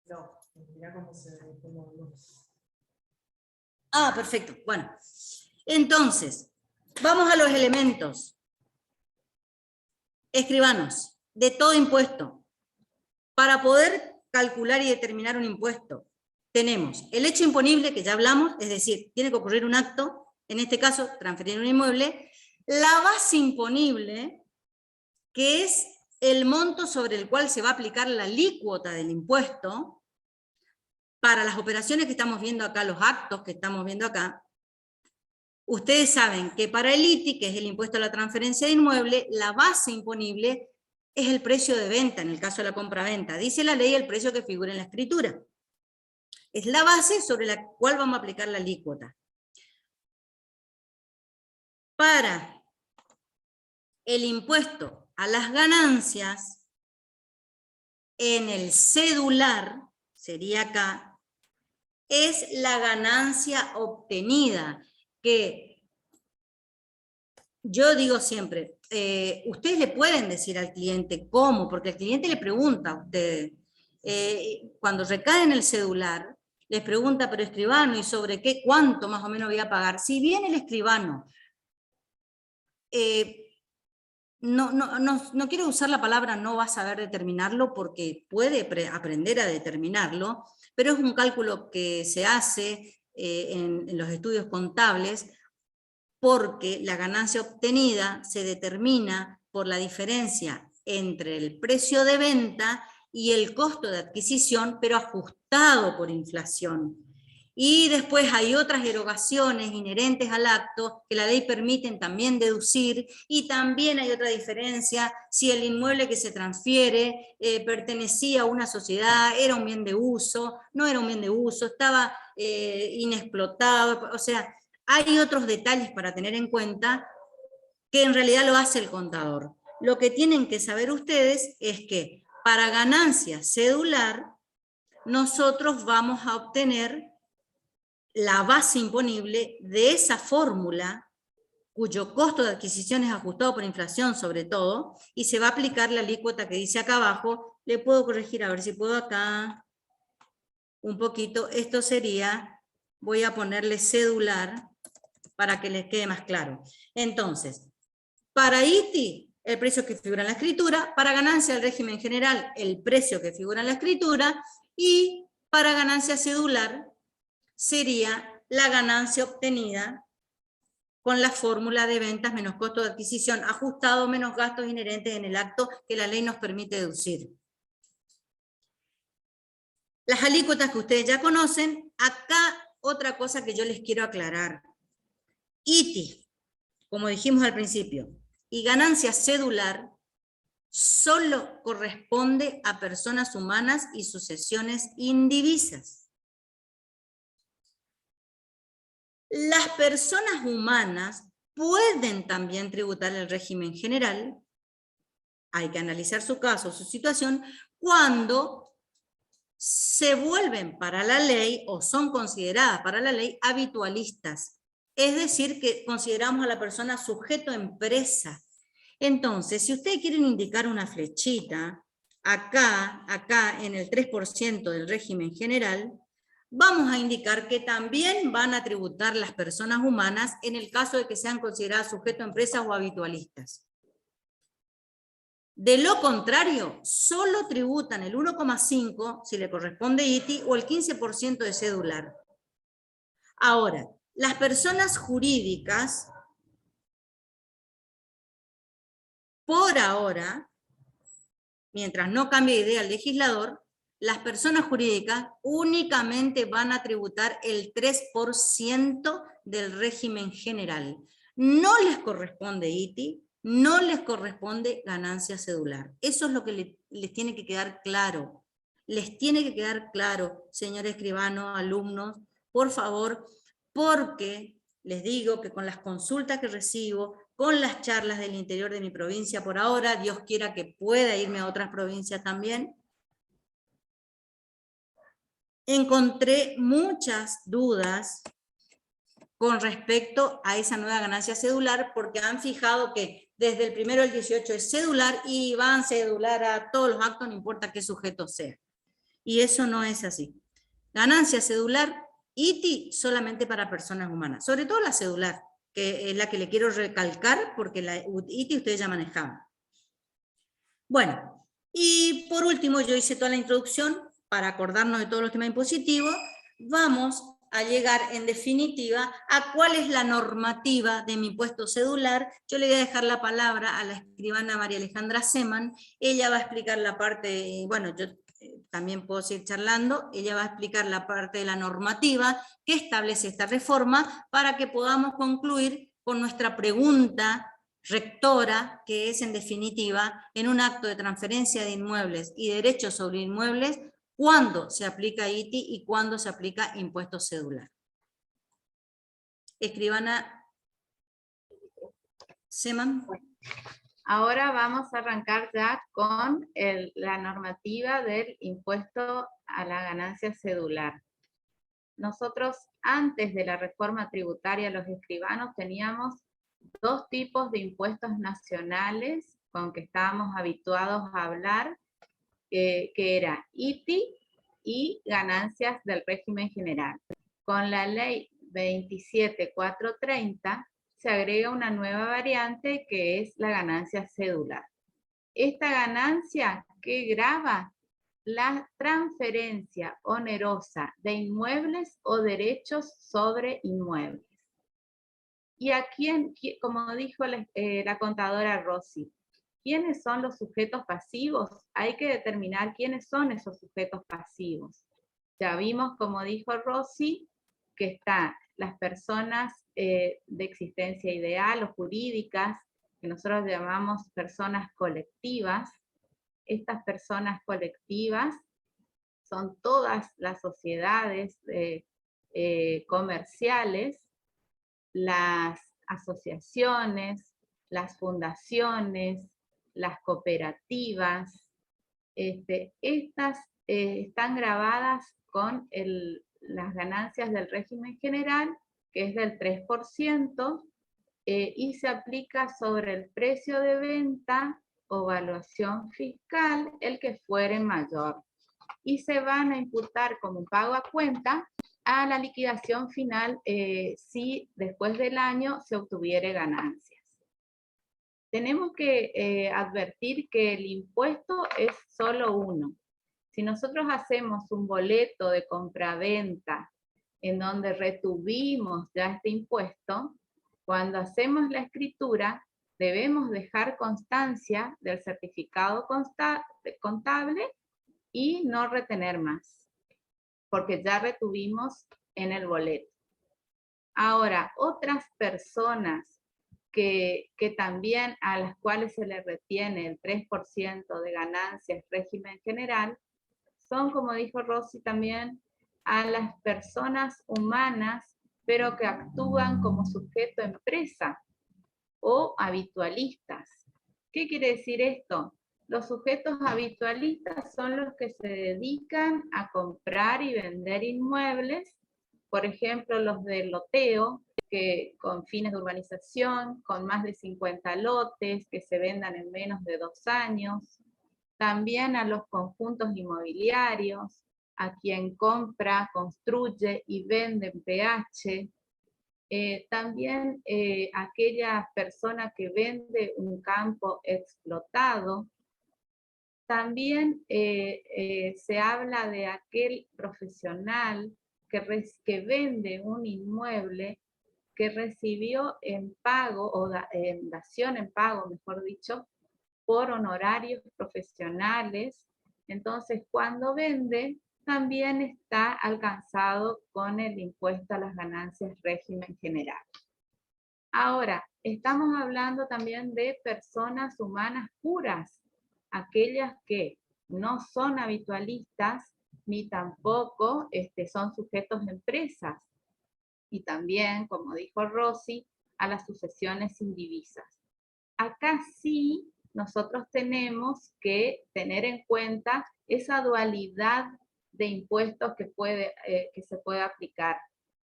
No, mira cómo se ve. Perfecto. Bueno. Entonces, vamos a los elementos. Escribanos, de todo impuesto. Para poder calcular y determinar un impuesto, tenemos el hecho imponible, que ya hablamos, es decir, tiene que ocurrir un acto, en este caso, transferir un inmueble, la base imponible, que es el monto sobre el cual se va a aplicar la alícuota del impuesto, para las operaciones que estamos viendo acá, los actos que estamos viendo acá. Ustedes saben que para el ITI, que es el impuesto a la transferencia de inmueble, la base imponible es el precio de venta, en el caso de la compraventa. Dice la ley el precio que figura en la escritura. Es la base sobre la cual vamos a aplicar la alícuota. Para el impuesto a las ganancias, en el cedular, sería acá, es la ganancia obtenida, que yo digo siempre, ustedes le pueden decir al cliente cómo, porque el cliente le pregunta a ustedes, cuando recae en el cedular, les pregunta, pero escribano, ¿y sobre qué, cuánto más o menos voy a pagar? Si bien el escribano, no quiero usar la palabra no va a saber determinarlo, porque puede aprender a determinarlo, pero es un cálculo que se hace en los estudios contables, porque la ganancia obtenida se determina por la diferencia entre el precio de venta y el costo de adquisición, pero ajustado por inflación. Y después hay otras erogaciones inherentes al acto que la ley permite también deducir, y también hay otra diferencia si el inmueble que se transfiere pertenecía a una sociedad, era un bien de uso, no era un bien de uso, estaba inexplotado, o sea, hay otros detalles para tener en cuenta que en realidad lo hace el contador. Lo que tienen que saber ustedes es que para ganancia cedular nosotros vamos a obtener la base imponible de esa fórmula, cuyo costo de adquisición es ajustado por inflación sobre todo, y se va a aplicar la alícuota que dice acá abajo. Le puedo corregir, a ver si puedo acá un poquito. Esto sería, voy a ponerle cedular para que les quede más claro. Entonces, para ITI, el precio que figura en la escritura; para ganancia del régimen general, el precio que figura en la escritura; y para ganancia cedular, sería la ganancia obtenida con la fórmula de ventas menos costo de adquisición ajustado menos gastos inherentes en el acto que la ley nos permite deducir. Las alícuotas que ustedes ya conocen. Acá otra cosa que yo les quiero aclarar. ITI, como dijimos al principio, y ganancia cedular solo corresponde a personas humanas y sucesiones indivisas. Las personas humanas pueden también tributar el régimen general. Hay que analizar su caso, su situación, cuando se vuelven para la ley o son consideradas para la ley habitualistas. Es decir, que consideramos a la persona sujeto empresa. Entonces, si ustedes quieren indicar una flechita, acá en el 3% del régimen general, vamos a indicar que también van a tributar las personas humanas en el caso de que sean consideradas sujeto empresas o habitualistas. De lo contrario, solo tributan el 1,5% si le corresponde ITI o el 15% de cedular. Ahora, las personas jurídicas por ahora, mientras no cambie de idea el legislador, las personas jurídicas únicamente van a tributar el 3% del régimen general. No les corresponde ITI, no les corresponde ganancia cedular. Eso es lo que les tiene que quedar claro. Les tiene que quedar claro, señor escribano, alumnos, por favor, porque les digo que con las consultas que recibo, con las charlas del interior de mi provincia por ahora, Dios quiera que pueda irme a otras provincias también, encontré muchas dudas con respecto a esa nueva ganancia cedular, porque han fijado que desde el 1 al 18 es cedular y van a cedular a todos los actos, no importa qué sujeto sea. Y eso no es así. Ganancia cedular, ITI, solamente para personas humanas, sobre todo la cedular, que es la que le quiero recalcar, porque la ITI ustedes ya manejaban. Bueno, y por último, yo hice toda la introducción para acordarnos de todos los temas impositivos. Vamos a llegar en definitiva a cuál es la normativa de mi impuesto cedular. Yo le voy a dejar la palabra a la escribana María Alejandra Seman. Ella va a explicar la parte, bueno, yo también puedo seguir charlando, ella va a explicar la parte de la normativa que establece esta reforma para que podamos concluir con nuestra pregunta rectora, que es en definitiva, en un acto de transferencia de inmuebles y derechos sobre inmuebles, cuándo se aplica ITI y cuándo se aplica impuesto cedular. Escribana Seman. Ahora vamos a arrancar ya con la normativa del impuesto a la ganancia cedular. Nosotros, antes de la reforma tributaria, los escribanos teníamos dos tipos de impuestos nacionales con que estábamos habituados a hablar, que era ITI y ganancias del régimen general. Con la ley 27430 se agrega una nueva variante que es la ganancia cedular. Esta ganancia que grava la transferencia onerosa de inmuebles o derechos sobre inmuebles. Y a quién, como dijo la contadora Rossi, ¿quiénes son los sujetos pasivos? Hay que determinar quiénes son esos sujetos pasivos. Ya vimos, como dijo Rossi, que están las personas de existencia ideal o jurídicas, que nosotros llamamos personas colectivas. Estas personas colectivas son todas las sociedades comerciales, las asociaciones, las fundaciones, las cooperativas. Estas están gravadas con las ganancias del régimen general, que es del 3%, y se aplica sobre el precio de venta o evaluación fiscal, el que fuere mayor. Y se van a imputar como pago a cuenta a la liquidación final si después del año se obtuviere ganancias. Tenemos que advertir que el impuesto es solo uno. Si nosotros hacemos un boleto de compraventa en donde retuvimos ya este impuesto, cuando hacemos la escritura debemos dejar constancia del certificado contable y no retener más, porque ya retuvimos en el boleto. Ahora, otras personas que también a las cuales se les retiene el 3% de ganancias régimen general, son, como dijo Rossi también, a las personas humanas, pero que actúan como sujeto empresa o habitualistas. ¿Qué quiere decir esto? Los sujetos habitualistas son los que se dedican a comprar y vender inmuebles, por ejemplo, los del loteo, que con fines de urbanización, con más de 50 lotes, que se vendan en menos de 2 años. También a los conjuntos inmobiliarios, a quien compra, construye y vende en PH. También aquella persona que vende un campo explotado. También se habla de aquel profesional que vende un inmueble que recibió en pago, o en dación en pago, mejor dicho, por honorarios profesionales. Entonces, cuando vende, también está alcanzado con el impuesto a las ganancias régimen general. Ahora, estamos hablando también de personas humanas puras, aquellas que no son habitualistas, ni tampoco son sujetos de empresas. Y también, como dijo Rosy, a las sucesiones indivisas. Acá sí nosotros tenemos que tener en cuenta esa dualidad de impuestos que se puede aplicar.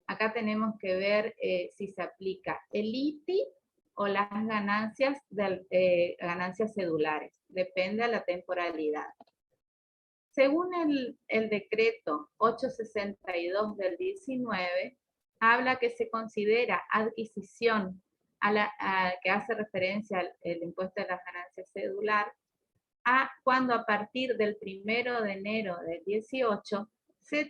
Acá tenemos que ver si se aplica el ITI o las ganancias cedulares. Depende de la temporalidad. Según el decreto 862 del 19, habla que se considera adquisición que hace referencia al impuesto de las ganancias cedular, cuando a partir del 1 de enero del 18 se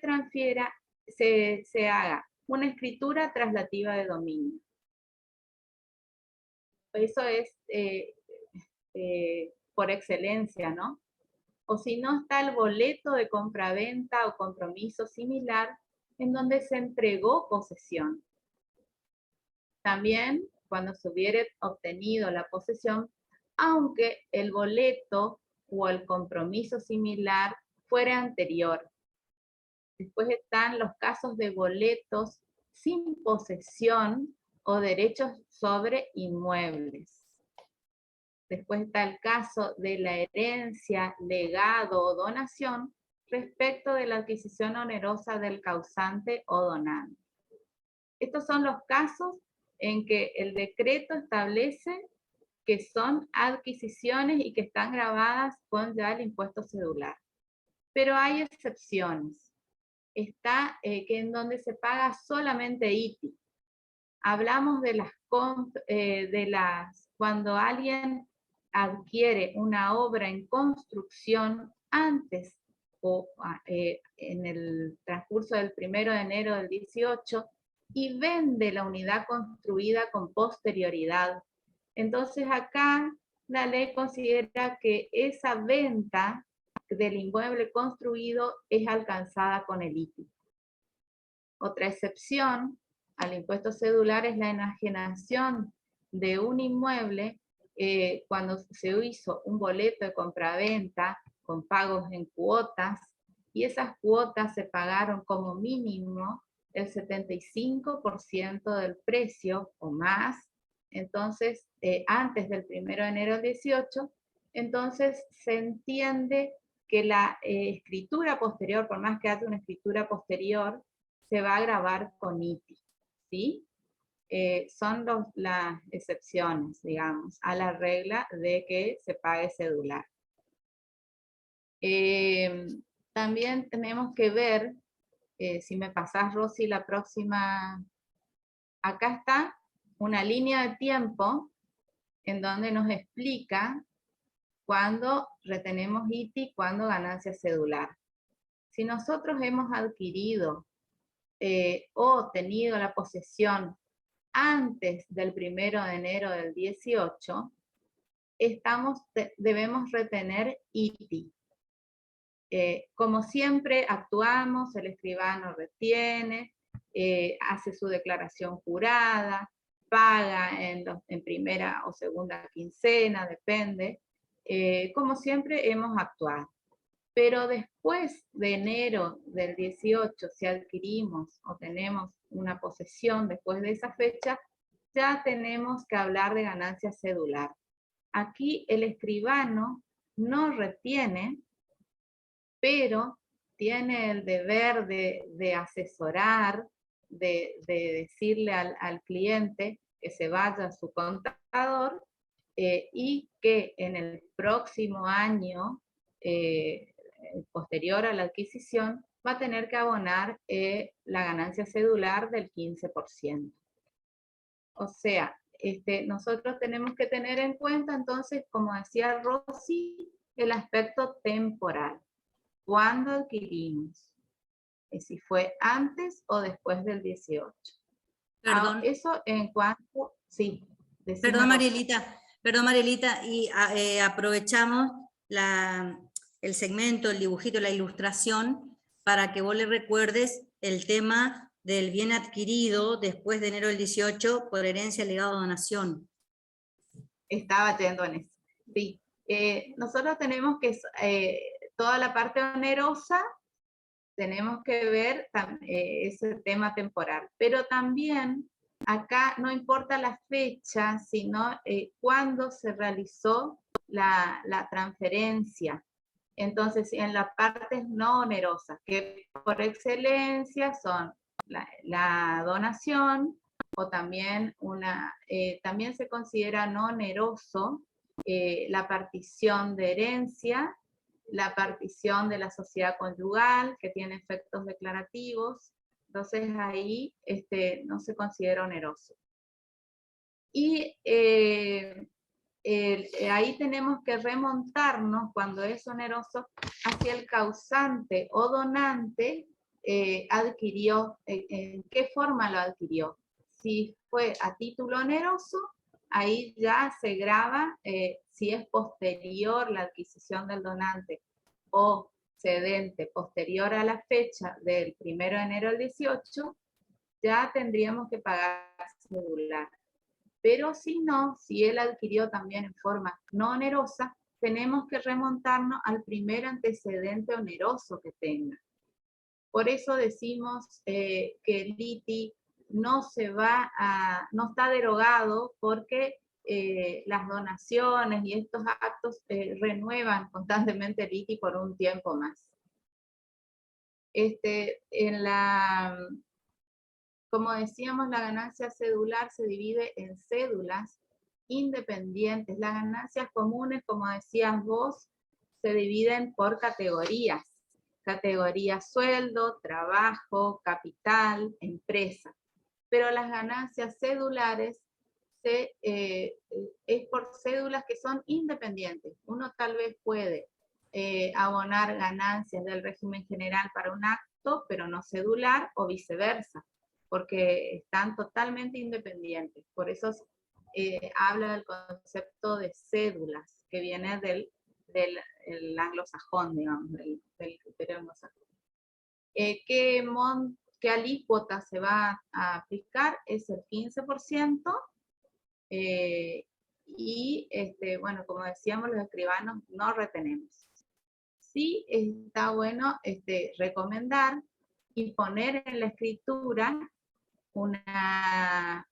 haga una escritura traslativa de dominio. Eso es por excelencia, ¿no? O si no, está el boleto de compraventa o compromiso similar en donde se entregó posesión. También cuando se hubiere obtenido la posesión, aunque el boleto o el compromiso similar fuera anterior. Después están los casos de boletos sin posesión o derechos sobre inmuebles. Después está el caso de la herencia, legado o donación respecto de la adquisición onerosa del causante o donante. Estos son los casos en que el decreto establece que son adquisiciones y que están gravadas con ya el impuesto cedular. Pero hay excepciones. Está que en donde se paga solamente ITI. Hablamos de cuando alguien adquiere una obra en construcción antes o en el transcurso del 1 de enero del 18 y vende la unidad construida con posterioridad. Entonces acá la ley considera que esa venta del inmueble construido es alcanzada con el ITI. Otra excepción al impuesto cedular es la enajenación de un inmueble cuando se hizo un boleto de compraventa con pagos en cuotas, y esas cuotas se pagaron como mínimo el 75% del precio o más, entonces antes del 1 de enero del 18, entonces se entiende que la escritura posterior, por más que haya una escritura posterior, se va a gravar con ITI, ¿sí? Son las excepciones, digamos, a la regla de que se pague cedular. También tenemos que ver, si me pasás, Rosy, la próxima, acá está una línea de tiempo en donde nos explica cuándo retenemos ITI, cuándo ganancia cedular. Si nosotros hemos adquirido o tenido la posesión antes del 1 de enero del 18, debemos retener ITI. Como siempre actuamos, el escribano retiene, hace su declaración jurada, paga en primera o segunda quincena, depende. Como siempre hemos actuado. Pero después de enero del 18, si adquirimos o tenemos una posesión después de esa fecha, ya tenemos que hablar de ganancia cedular. Aquí el escribano no retiene, pero tiene el deber de asesorar, de decirle al cliente que se vaya a su contador y que en el próximo año, posterior a la adquisición, va a tener que abonar la ganancia cedular del 15%. O sea, nosotros tenemos que tener en cuenta entonces, como decía Rosy, el aspecto temporal. ¿Cuándo adquirimos? Si fue antes o después del 18. Perdón. Eso en cuanto, sí. Perdón, Marielita, Perdón, Marielita, y aprovechamos el segmento, el dibujito, la ilustración, para que vos le recuerdes el tema del bien adquirido después de enero del 18 por herencia, legado o donación. Estaba yendo en eso. Sí. Nosotros tenemos que, toda la parte onerosa, tenemos que ver ese tema temporal. Pero también, acá no importa la fecha, sino cuándo se realizó la transferencia. Entonces, en las partes no onerosas, que por excelencia son la donación, o también también se considera no oneroso la partición de herencia, la partición de la sociedad conyugal, que tiene efectos declarativos. Entonces ahí no se considera oneroso. Y ahí tenemos que remontarnos, cuando es oneroso, hacia el causante o donante adquirió, en qué forma lo adquirió. Si fue a título oneroso, ahí ya se grava si es posterior la adquisición del donante o cedente posterior a la fecha del 1 de enero del 18, ya tendríamos que pagar cedular. Pero si no, si él adquirió también en forma no onerosa, tenemos que remontarnos al primer antecedente oneroso que tenga. Por eso decimos que el ITI no está derogado, porque las donaciones y estos actos renuevan constantemente el ITI por un tiempo más. Como decíamos, la ganancia cedular se divide en cédulas independientes. Las ganancias comunes, como decías vos, se dividen por categorías. Categoría sueldo, trabajo, capital, empresa. Pero las ganancias cedulares es por cédulas que son independientes. Uno tal vez puede abonar ganancias del régimen general para un acto, pero no cedular, o viceversa, porque están totalmente independientes. Por eso habla del concepto de cédulas, que viene del anglosajón, digamos, del criterio anglosajón. ¿Qué alícuota se va a aplicar? Es el 15%, y bueno, como decíamos, los escribanos no retenemos. Sí está bueno recomendar y poner en la escritura una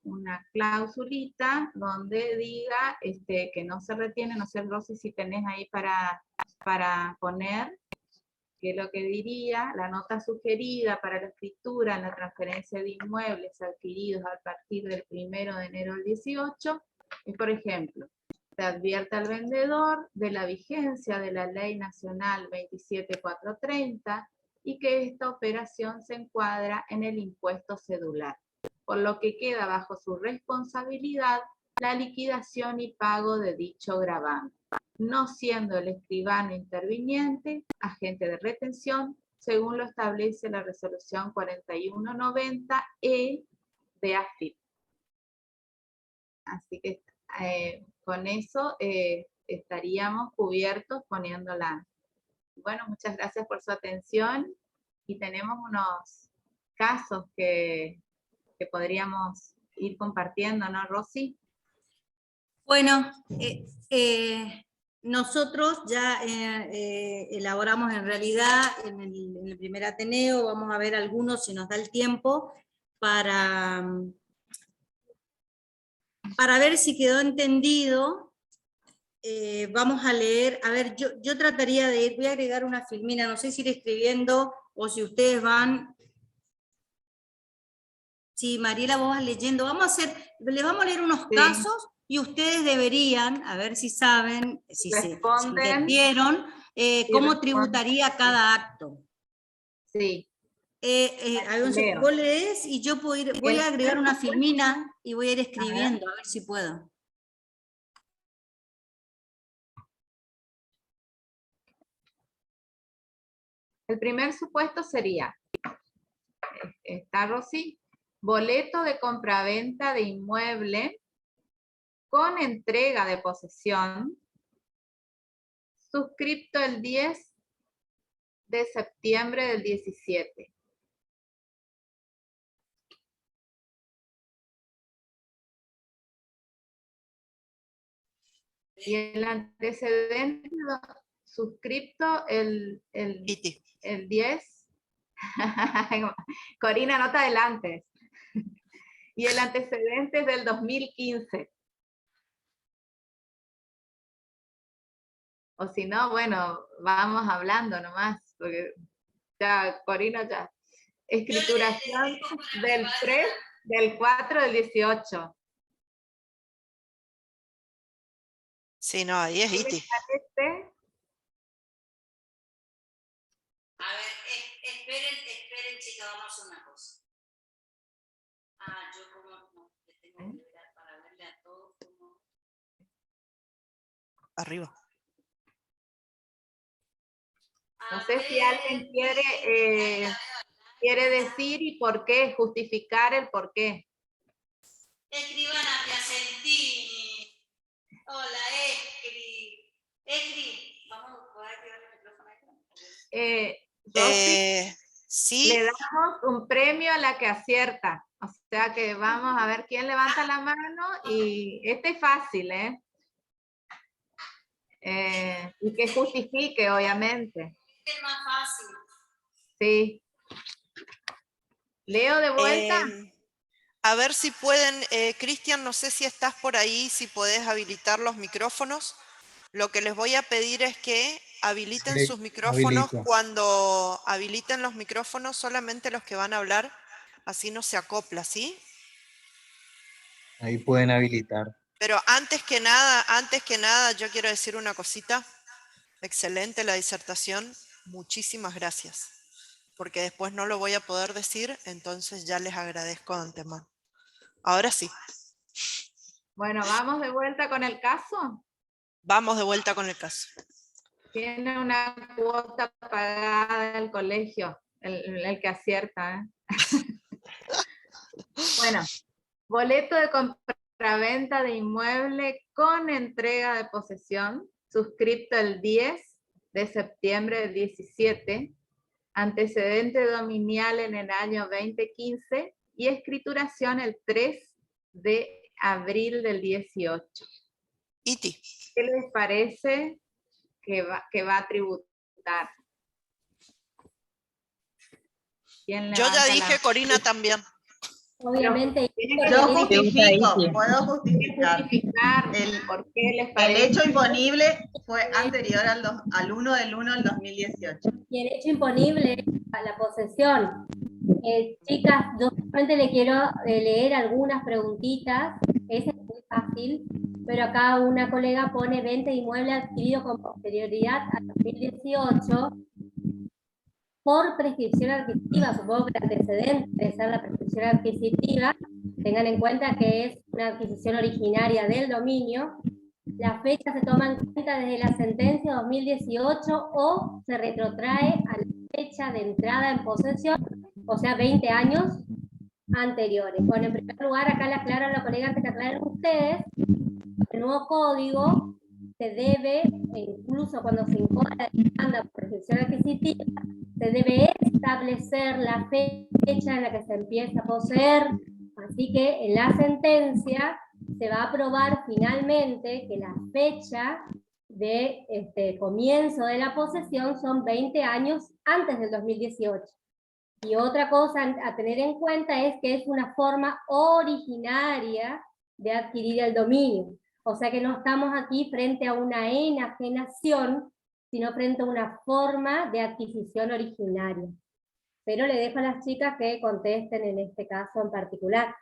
clausulita donde diga que no se retiene. No sé, Rosy, si tenés ahí para poner, que lo que diría: la nota sugerida para la escritura en la transferencia de inmuebles adquiridos a partir del 1 de enero del 18, es, por ejemplo, se advierte al vendedor de la vigencia de la Ley Nacional 27430 y que esta operación se encuadra en el impuesto cedular, por lo que queda bajo su responsabilidad la liquidación y pago de dicho gravamen, no siendo el escribano interviniente agente de retención, según lo establece la resolución 4190-E de AFIP. Así que con eso estaríamos cubiertos poniéndola. Bueno, muchas gracias por su atención, y tenemos unos casos que podríamos ir compartiendo, ¿no, Rosy? Bueno, nosotros ya elaboramos en realidad en el primer Ateneo. Vamos a ver algunos, si nos da el tiempo, para ver si quedó entendido. Vamos a leer, a ver, yo trataría de ir, voy a agregar una filmina, no sé si ir escribiendo o si ustedes van. Sí, Mariela, vos vas leyendo. Les vamos a leer unos casos, y ustedes deberían, a ver si saben, si se entendieron, cómo tributaría cada acto. Sí. Vos lees y yo voy a agregar una filmina y voy a ir escribiendo, a ver si puedo. El primer supuesto sería, ¿está, Rosy? Boleto de compraventa de inmueble con entrega de posesión, suscripto el 10 de septiembre del 17. Y el antecedente suscripto el 10. Corina, no te adelantes. Y el antecedente es del 2015. O si no, bueno, vamos hablando nomás, porque ya, Corina, ya. Escrituración del 3, del 4, del 18. Sí, no, ahí es ITI. A ver, esperen, chicas, vamos a hacer una cosa. Yo como no, le tengo que ver para verle a todos como... Arriba. No sé si alguien quiere decir y por qué, justificar el por qué. Escribana Piacentini. Hola, Escri, vamos a poder activar el micrófono ahí. Rosy, sí. le damos un premio a la que acierta. O sea que vamos a ver quién levanta la mano y este es fácil, ¿eh? Y que justifique, obviamente. Es más fácil. Sí. Leo de vuelta. A ver si pueden, Cristian, no sé si estás por ahí, si podés habilitar los micrófonos. Lo que les voy a pedir es que habiliten sus micrófonos. Cuando habiliten los micrófonos, solamente los que van a hablar, así no se acopla, ¿sí? Ahí pueden habilitar. Pero antes que nada, yo quiero decir una cosita. Excelente la disertación, muchísimas gracias. Porque después no lo voy a poder decir, entonces ya les agradezco de antemano. Ahora sí. Bueno, ¿vamos de vuelta con el caso? Vamos de vuelta con el caso. Tiene una cuota pagada del colegio, el que acierta, ¿eh? Bueno, boleto de compraventa de inmueble con entrega de posesión, suscripto el 10 de septiembre del 17, antecedente dominial en el año 2015 y escrituración el 3 de abril del 18. ITI. ¿Qué les parece que va a tributar? Yo ya dije, Corina también. Obviamente. Yo justifico, puedo justificar. ¿Por qué les parece? El hecho imponible fue anterior al 1 del 1 del 2018. Y el hecho imponible a la posesión. Chicas, yo solamente le quiero leer algunas preguntitas. Esa es muy fácil, pero acá una colega pone venta de inmueble adquirido con posterioridad al 2018 por prescripción adquisitiva. Supongo que el antecedente de ser la prescripción adquisitiva, tengan en cuenta que es una adquisición originaria del dominio. La fecha se toma en cuenta desde la sentencia 2018 o se retrotrae a la fecha de entrada en posesión, o sea, 20 años anteriores. Bueno, en primer lugar, acá le aclaran los colegas que aclaren ustedes, el nuevo código se debe, incluso cuando se incorpora la demanda por prescripción adquisitiva, se debe establecer la fecha en la que se empieza a poseer, así que en la sentencia se va a aprobar finalmente que la fecha de comienzo de la posesión son 20 años antes del 2018. Y otra cosa a tener en cuenta es que es una forma originaria de adquirir el dominio. O sea que no estamos aquí frente a una enajenación, sino frente a una forma de adquisición originaria. Pero le dejo a las chicas que contesten en este caso en particular.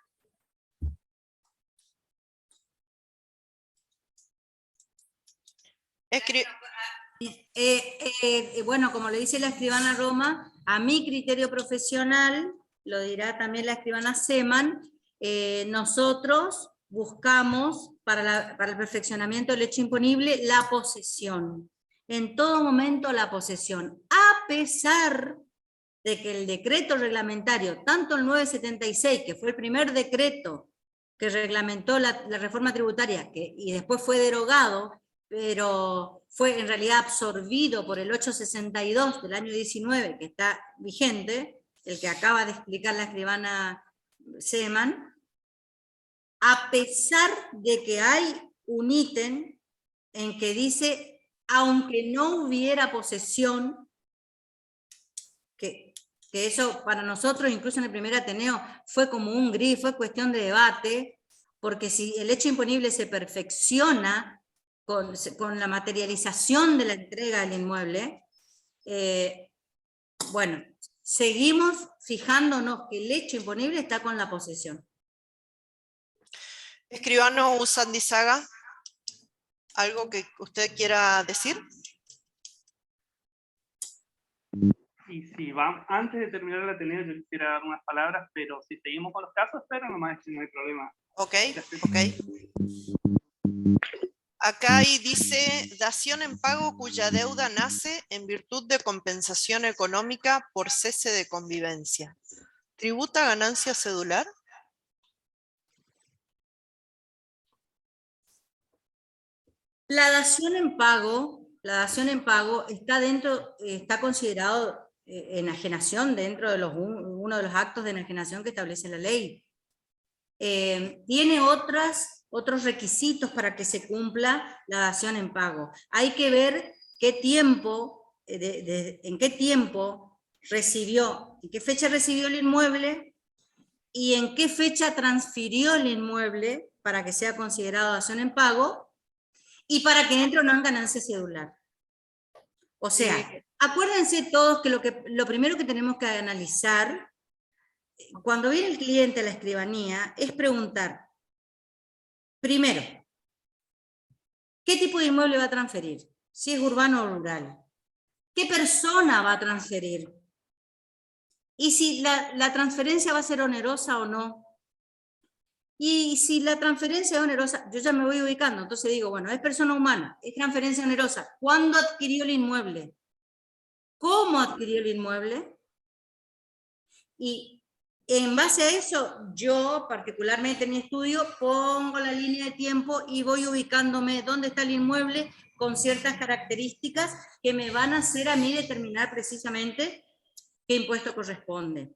Bueno, como le dice la escribana Roma, a mi criterio profesional, lo dirá también la escribana Seman, nosotros buscamos para el perfeccionamiento del hecho imponible la posesión. En todo momento la posesión, a pesar de que el decreto reglamentario, tanto el 976, que fue el primer decreto que reglamentó la reforma tributaria, y después fue derogado, pero fue en realidad absorbido por el 862 del año 19, que está vigente, el que acaba de explicar la escribana Seeman, a pesar de que hay un ítem en que dice, aunque no hubiera posesión, que eso para nosotros, incluso en el primer Ateneo, fue como un gris, fue cuestión de debate, porque si el hecho imponible se perfecciona con la materialización de la entrega del inmueble, bueno, seguimos fijándonos que el hecho imponible está con la posesión. Escribano Usandizaga, ¿algo que usted quiera decir? Y sí, antes de terminar el Ateneo yo quisiera dar unas palabras, pero si seguimos con los casos, pero nomás no hay problema. Ok, ok. Acá ahí dice, dación en pago cuya deuda nace en virtud de compensación económica por cese de convivencia. ¿Tributa ganancia cedular? La dación en pago está considerado enajenación dentro de uno de los actos de enajenación que establece la ley. Tiene otros requisitos para que se cumpla la dación en pago. Hay que ver qué tiempo, en qué tiempo recibió, en qué fecha recibió el inmueble y en qué fecha transfirió el inmueble para que sea considerado dación en pago y para que entre o no en ganancia cedular. O sea, acuérdense todos que lo primero que tenemos que analizar cuando viene el cliente a la escribanía es preguntar, primero, ¿qué tipo de inmueble va a transferir? Si es urbano o rural. ¿Qué persona va a transferir? Y si la transferencia va a ser onerosa o no. Y si la transferencia es onerosa, yo ya me voy ubicando, entonces digo, bueno, es persona humana, es transferencia onerosa. ¿Cuándo adquirió el inmueble? ¿Cómo adquirió el inmueble? Y en base a eso, yo particularmente en mi estudio pongo la línea de tiempo y voy ubicándome dónde está el inmueble con ciertas características que me van a hacer a mí determinar precisamente qué impuesto corresponde.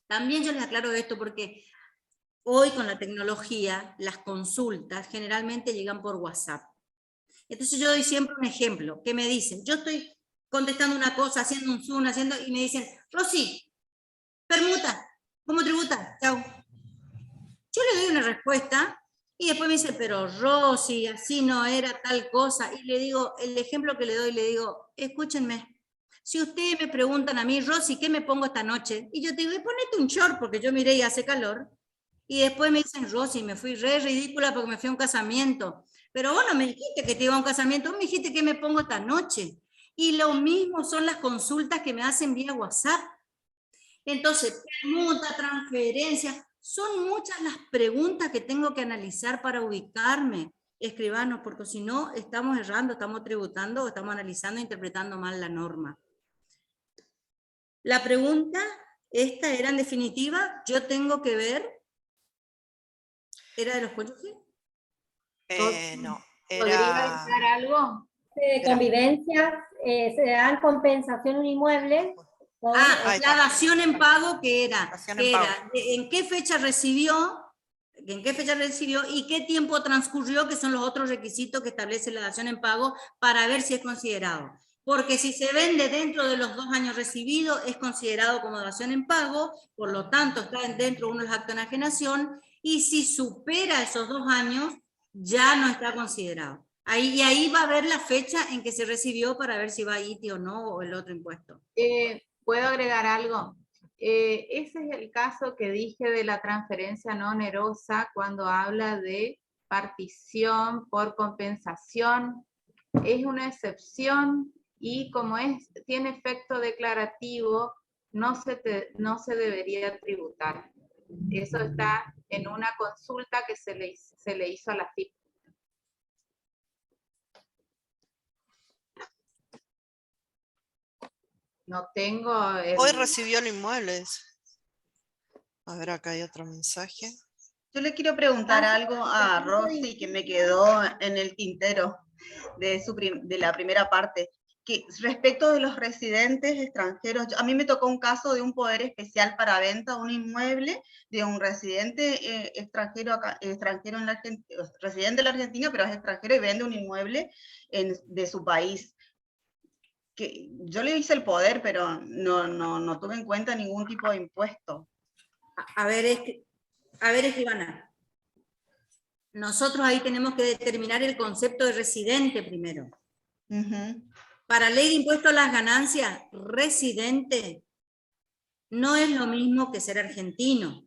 También yo les aclaro esto porque hoy con la tecnología, las consultas generalmente llegan por WhatsApp. Entonces yo doy siempre un ejemplo, que me dicen, yo estoy contestando una cosa, haciendo un Zoom, y me dicen, Rosy, permuta, ¿cómo tributa? Chau. Yo le doy una respuesta y después me dice, pero Rosy, así no era tal cosa. Y le digo, el ejemplo que le doy, le digo, escúchenme, si ustedes me preguntan a mí, Rosy, ¿qué me pongo esta noche? Y yo te digo, ponete un short porque yo miré y hace calor. Y después me dicen, Rosy, me fui re ridícula porque me fui a un casamiento. Pero vos no me dijiste que te iba a un casamiento, vos me dijiste que me pongo esta noche. Y lo mismo son las consultas que me hacen vía WhatsApp. Entonces, permuta, transferencia, son muchas las preguntas que tengo que analizar para ubicarme, escribanos, porque si no, estamos errando, estamos tributando, o estamos analizando e interpretando mal la norma. La pregunta, esta era en definitiva, yo tengo que ver, ¿era de los cónyuges? No, ¿Podría era... agregar algo? De convivencias, se dan compensación a un inmueble. ahí La está. dación en pago que era, Dación en pago. en qué fecha recibió y qué tiempo transcurrió, que son los otros requisitos que establece la dación en pago para ver si es considerado. Porque si se vende dentro de los 2 años recibidos, es considerado como dación en pago, por lo tanto está dentro de unos actos de enajenación, y si supera esos 2 años, ya no está considerado. Ahí va a ver la fecha en que se recibió para ver si va a ITI o no, o el otro impuesto. ¿Puedo agregar algo? Ese es el caso que dije de la transferencia no onerosa cuando habla de partición por compensación. Es una excepción y como tiene efecto declarativo, no se debería tributar. Eso está en una consulta que se le hizo a la FIP. No tengo... Hoy recibió el inmueble. A ver, acá hay otro mensaje. Yo le quiero preguntar algo a Rosy que me quedó en el tintero de la primera parte. Que respecto de los residentes extranjeros, a mí me tocó un caso de un poder especial para venta, un inmueble de un residente extranjero, extranjero en la Argentina, residente de la Argentina, pero es extranjero y vende un inmueble de su país. Que yo le hice el poder, pero no tuve en cuenta ningún tipo de impuesto. A ver, escribana. Nosotros ahí tenemos que determinar el concepto de residente primero. Para ley de impuesto a las ganancias, residente no es lo mismo que ser argentino.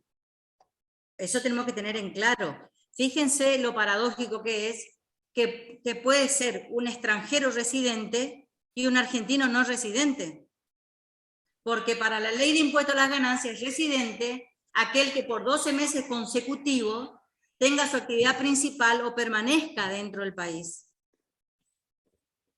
Eso tenemos que tener en claro. Fíjense lo paradójico que es que puede ser un extranjero residente y un argentino no residente. Porque para la ley de impuesto a las ganancias es residente aquel que por 12 meses consecutivos tenga su actividad principal o permanezca dentro del país.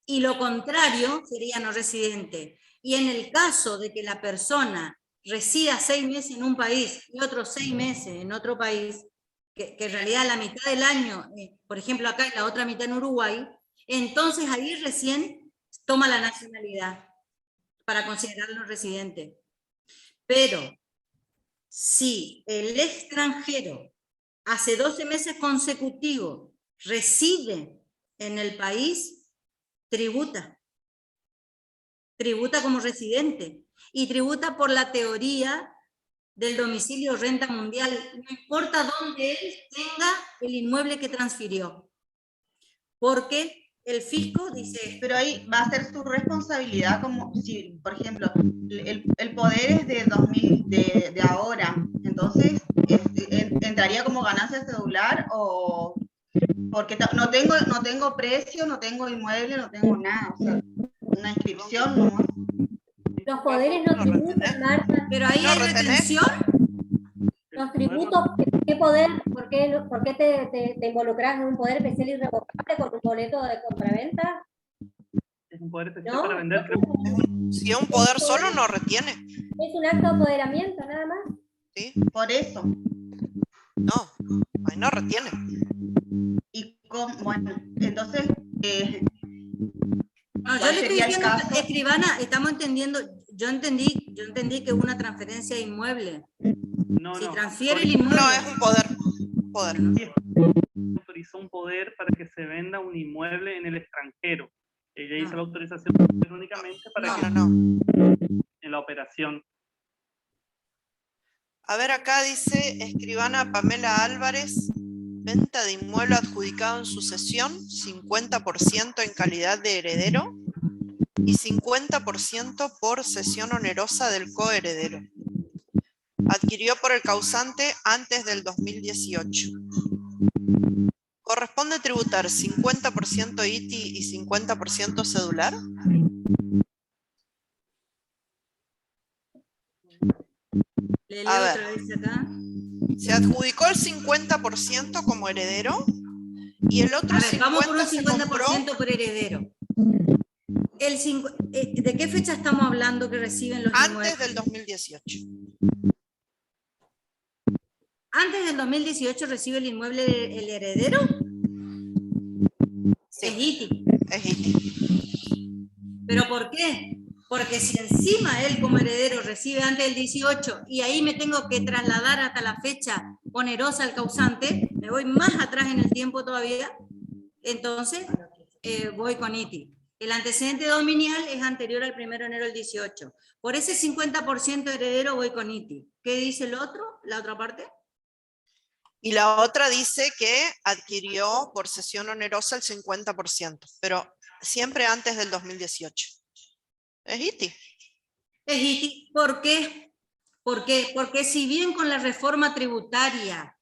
Y lo contrario sería no residente. Y en el caso de que la persona resida 6 meses en un país y otros 6 meses en otro país, que en realidad la mitad del año, por ejemplo acá y la otra mitad en Uruguay, entonces ahí recién toma la nacionalidad para considerarlo residente. Pero si el extranjero hace 12 meses consecutivos reside en el país, tributa como residente y tributa por la teoría del domicilio renta mundial, no importa dónde él tenga el inmueble que transfirió, porque el fisco dice... Pero ahí va a ser su responsabilidad, como si, por ejemplo, el poder es de 2000, de ahora, entonces, ¿entraría como ganancia cedular o...? Porque no tengo precio, no tengo inmueble, no tengo nada, o sea, una inscripción nomás. Los poderes no tributan, Marta. Pero ahí hay retención. Los tributos, ¿qué poder? ¿Por qué te involucras en un poder especial irrevocable con un boleto de compraventa? Es un poder especial ¿No? para vender. Si es un poder solo, no retiene. Es un acto de apoderamiento, nada más. ¿Sí? Por eso. No, ahí no retiene. Y bueno, entonces, no, yo le estoy diciendo, escribana, estamos entendiendo, yo entendí que es una transferencia de inmueble. No, si no. transfiere el inmueble. No, es un poder. Autorizó un poder para que se venda un inmueble en el extranjero. Ella hizo la autorización únicamente para que en la operación. A ver, acá dice escribana Pamela Álvarez, venta de inmueble adjudicado en sucesión, 50% en calidad de heredero y 50% por cesión onerosa del coheredero. Adquirió por el causante antes del 2018. ¿Corresponde tributar 50% ITI y 50% cedular? Le leo otra vez acá. Se adjudicó el 50% como heredero y el otro 50% vamos por un 50% se compró. por heredero. ¿De qué fecha estamos hablando que reciben los inmuebles? Antes del 2018. ¿Antes del 2018 recibe el inmueble el heredero? Sí. Es ITI. Es ITI. ¿Pero por qué? Porque si encima él como heredero recibe antes del 18 y ahí me tengo que trasladar hasta la fecha onerosa al causante, me voy más atrás en el tiempo todavía, entonces voy con ITI. El antecedente dominial es anterior al 1 de enero del 18. Por ese 50% heredero voy con ITI. ¿Qué dice el otro? ¿La otra parte? Y la otra dice que adquirió por cesión onerosa el 50%, pero siempre antes del 2018. Es ITI. Es ITI. ¿Por qué? ¿Por qué? Porque si bien con la reforma tributaria,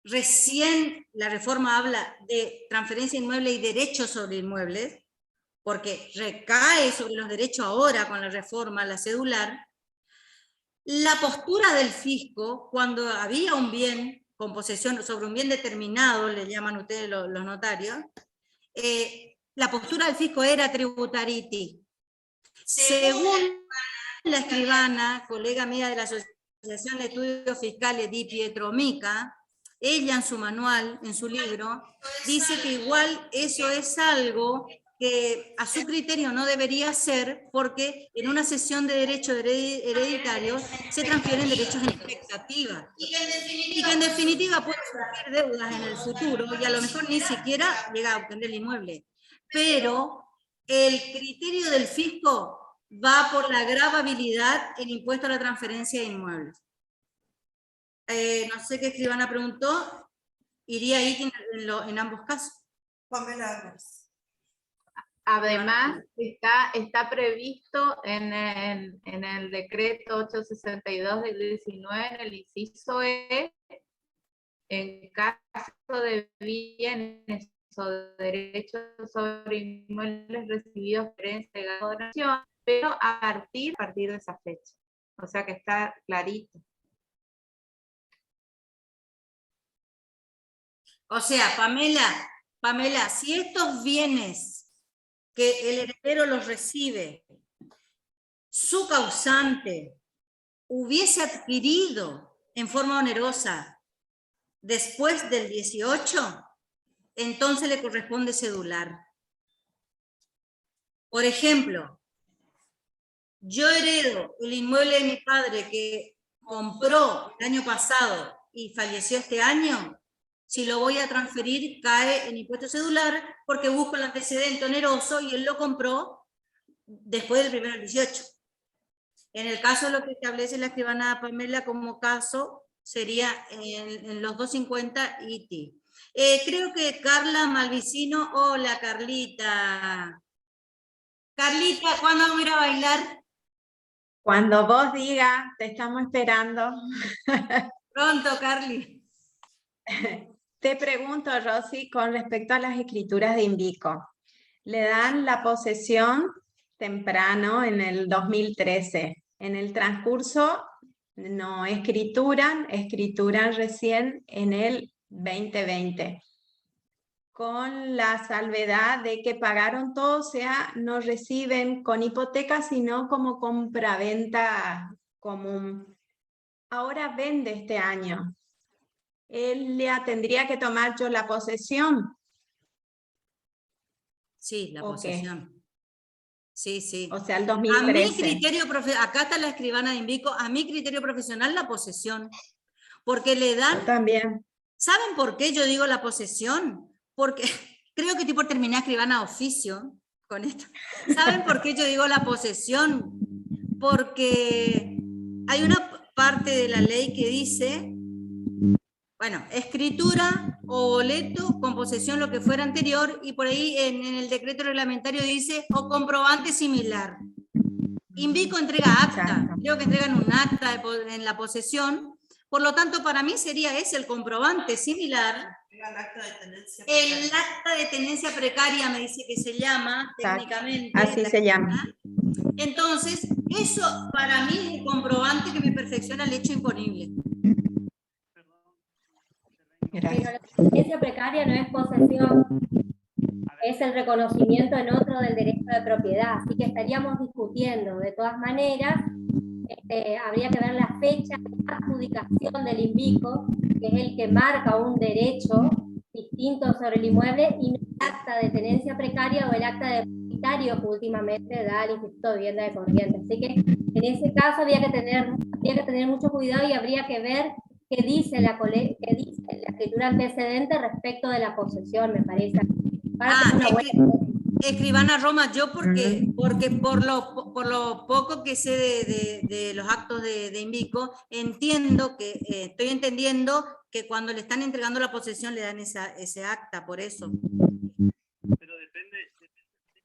recién la reforma habla de transferencia de inmuebles y derechos sobre inmuebles, porque recae sobre los derechos ahora con la reforma, la cedular, la postura del fisco, cuando había un bien con posesión sobre un bien determinado, le llaman ustedes los notarios, la postura del fisco era tributar ITI. Según la escribana, colega mía de la Asociación Asociación de Estudios Fiscales Di Pietromica, ella en su manual, en su libro, dice que igual eso es algo que a su criterio no debería ser, porque en una cesión de derechos hereditarios se transfieren derechos en expectativa. Y que en definitiva pueden surgir deudas en el futuro y a lo mejor ni siquiera llega a obtener el inmueble. Pero el criterio del fisco va por la gravabilidad en impuesto a la transferencia de inmuebles. No sé qué escribana preguntó, iría ahí en ambos casos. Además, está previsto en el decreto 862 del 19, en el inciso E, en caso de bienes o derechos sobre inmuebles recibidos por herencia de donación, pero a partir de esa fecha. O sea que está clarito. O sea, Pamela, si estos bienes que el heredero los recibe, su causante hubiese adquirido en forma onerosa después del 18, entonces le corresponde cedular. Por ejemplo, yo heredo el inmueble de mi padre que compró el año pasado y falleció este año. Si lo voy a transferir, cae en impuesto cedular porque busco el antecedente oneroso y él lo compró después del 1 del 18. En el caso de lo que establece la escribana Pamela como caso, sería en los 250 ITI. Creo que Carla Malvicino, hola Carlita. Carlita, ¿cuándo vamos a ir a bailar? Cuando vos digas, te estamos esperando. Pronto, Carly. Te pregunto, Rosy, con respecto a las escrituras de Invico. Le dan la posesión temprano en el 2013. En el transcurso no escrituran recién en el 2020. Con la salvedad de que pagaron todo, o sea, no reciben con hipoteca, sino como compraventa común. Ahora vende este año. Él ya tendría que tomar yo la posesión. Sí, la posesión. Sí, sí. O sea, el 2013. A mi criterio profesional, acá está la escribana de Invico, a mi criterio profesional la posesión. Porque le dan... Yo también. ¿Saben por qué yo digo la posesión? Porque creo que tipo terminé escribana oficio con esto. ¿Saben por qué yo digo la posesión? Porque hay una parte de la ley que dice, bueno, escritura o boleto con posesión lo que fuera anterior, y por ahí en el decreto reglamentario dice o comprobante similar. Invico entrega acta. Exacto. Creo que entregan un acta en la posesión. Por lo tanto, para mí sería ese el comprobante similar. El acta de tenencia precaria me dice que se llama técnicamente. Así se llama. Entonces, eso para mí es el comprobante que me perfecciona el hecho imponible. Pero la tenencia precaria no es posesión, es el reconocimiento en otro del derecho de propiedad. Así que estaríamos discutiendo, de todas maneras, habría que ver la fecha de adjudicación del Invico, que es el que marca un derecho distinto sobre el inmueble, y no el acta de tenencia precaria o el acta de propietario que últimamente da el Instituto de Vivienda de Corrientes. Así que en ese caso habría que tener mucho cuidado y habría que ver qué dice la escritura antecedente respecto de la posesión, me parece. Escribana Roma, yo porque por lo poco que sé de los actos de Invico, estoy entendiendo que cuando le están entregando la posesión le dan ese acta, por eso. Pero depende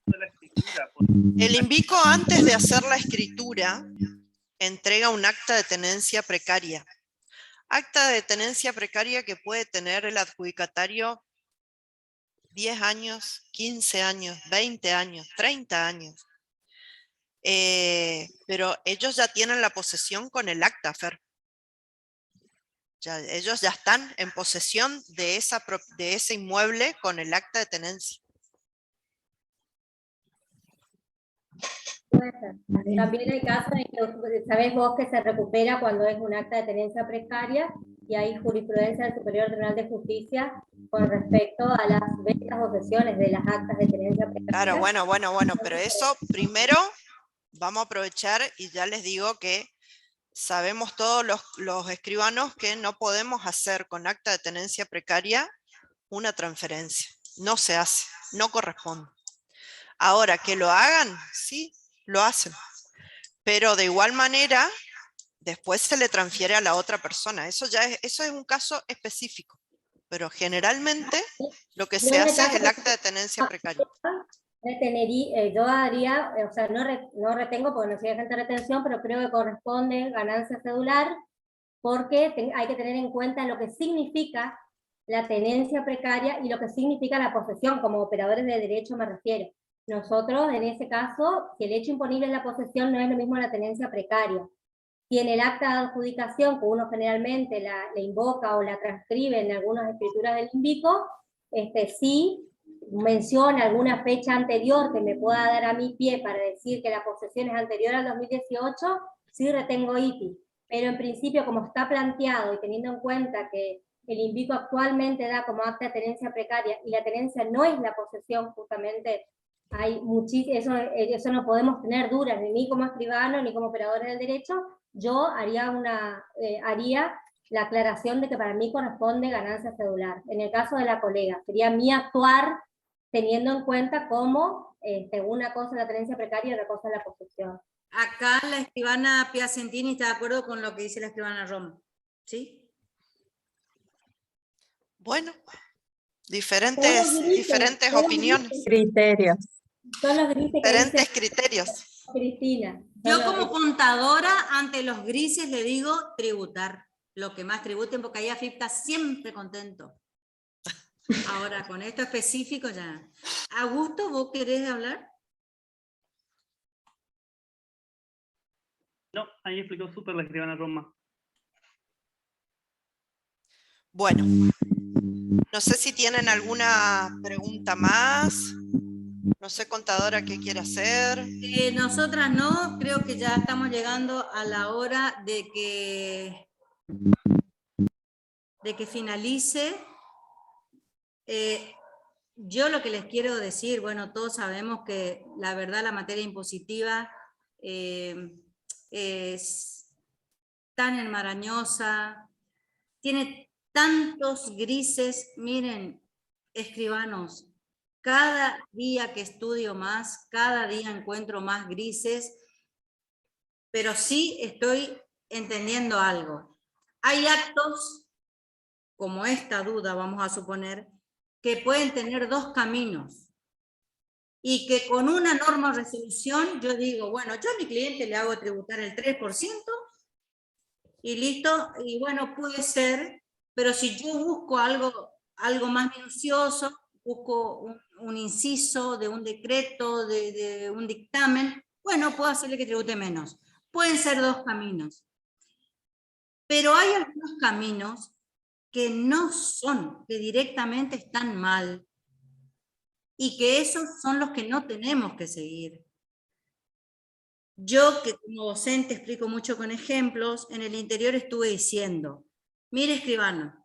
de la escritura. El Invico, antes de hacer la escritura, entrega un acta de tenencia precaria. Acta de tenencia precaria que puede tener el adjudicatario 10 años, 15 años, 20 años, 30 años. Pero ellos ya tienen la posesión con el acta, Fer. Ellos ya están en posesión de ese inmueble con el acta de tenencia. Puede ser. También hay casos en que sabés vos que se recupera cuando es un acta de tenencia precaria y hay jurisprudencia del Superior Tribunal de Justicia con respecto a las ventas o cesiones de las actas de tenencia precaria. Claro, bueno, pero eso primero vamos a aprovechar y ya les digo que sabemos todos los escribanos que no podemos hacer con acta de tenencia precaria una transferencia. No se hace, no corresponde. Ahora, que lo hagan, sí, lo hacen. Pero de igual manera, después se le transfiere a la otra persona. Eso es un caso específico. Pero generalmente lo que se hace es el acta de tenencia precaria. Yo haría, o sea, no retengo porque no soy agente de retención, pero creo que corresponde ganancia cedular porque hay que tener en cuenta lo que significa la tenencia precaria y lo que significa la posesión, como operadores de derecho me refiero. Nosotros, en ese caso, si el hecho imponible es la posesión, no es lo mismo la tenencia precaria. Si en el acta de adjudicación, que uno generalmente la invoca o la transcribe en algunas escrituras del INVICO, sí menciona alguna fecha anterior que me pueda dar a mi pie para decir que la posesión es anterior al 2018, sí retengo ITI. Pero en principio, como está planteado y teniendo en cuenta que el INVICO actualmente da como acta de tenencia precaria y la tenencia no es la posesión, justamente hay eso no podemos tener dudas, ni como escribano ni como operadores del derecho. Yo haría la aclaración de que para mí corresponde ganancia cedular. En el caso de la colega, sería mi actuar teniendo en cuenta cómo una cosa es la tenencia precaria y otra cosa es la posesión. Acá la escribana Piacentini está de acuerdo con lo que dice la escribana Roma, ¿sí? Bueno, diferentes opiniones. Criterios. Son los grises diferentes criterios. Cristina. Yo como contadora, ante los grises le digo tributar. Lo que más tributen, porque ahí AFIP está siempre contento. Ahora, con esto específico ya. Augusto, ¿vos querés hablar? No, ahí explicó súper la escribana Roma. Bueno, no sé si tienen alguna pregunta más. No sé, contadora, ¿qué quiere hacer? Nosotras no, creo que ya estamos llegando a la hora de que finalice. Yo lo que les quiero decir, bueno, todos sabemos que la verdad la materia impositiva es tan enmarañosa, tiene tantos grises. Miren, escribanos, cada día que estudio más, cada día encuentro más grises, pero sí estoy entendiendo algo. Hay actos, como esta duda, vamos a suponer, que pueden tener dos caminos, y que con una norma o resolución yo digo, bueno, yo a mi cliente le hago tributar el 3%, y listo, y bueno, puede ser, pero si yo busco algo más minucioso, busco un inciso de un decreto, de un dictamen, bueno, puedo hacerle que tribute menos. Pueden ser dos caminos. Pero hay algunos caminos que no son, que directamente están mal, y que esos son los que no tenemos que seguir. Yo, que como docente explico mucho con ejemplos, en el interior estuve diciendo, mire escribano,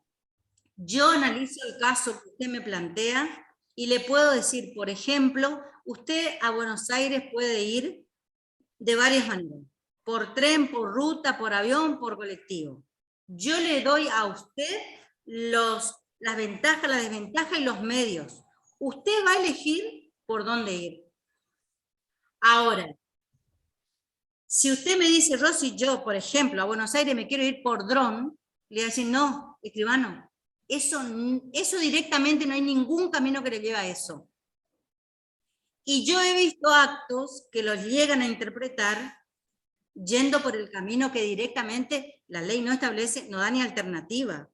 yo analizo el caso que usted me plantea y le puedo decir, por ejemplo, usted a Buenos Aires puede ir de varias maneras, por tren, por ruta, por avión, por colectivo. Yo le doy a usted las ventajas, las desventajas y los medios. Usted va a elegir por dónde ir. Ahora, si usted me dice, Rosy, yo, por ejemplo, a Buenos Aires me quiero ir por dron, le voy a decir, no, escribano, eso directamente no hay ningún camino que le lleve a eso. Y yo he visto actos que los llegan a interpretar yendo por el camino que directamente la ley no establece, no da ni alternativa.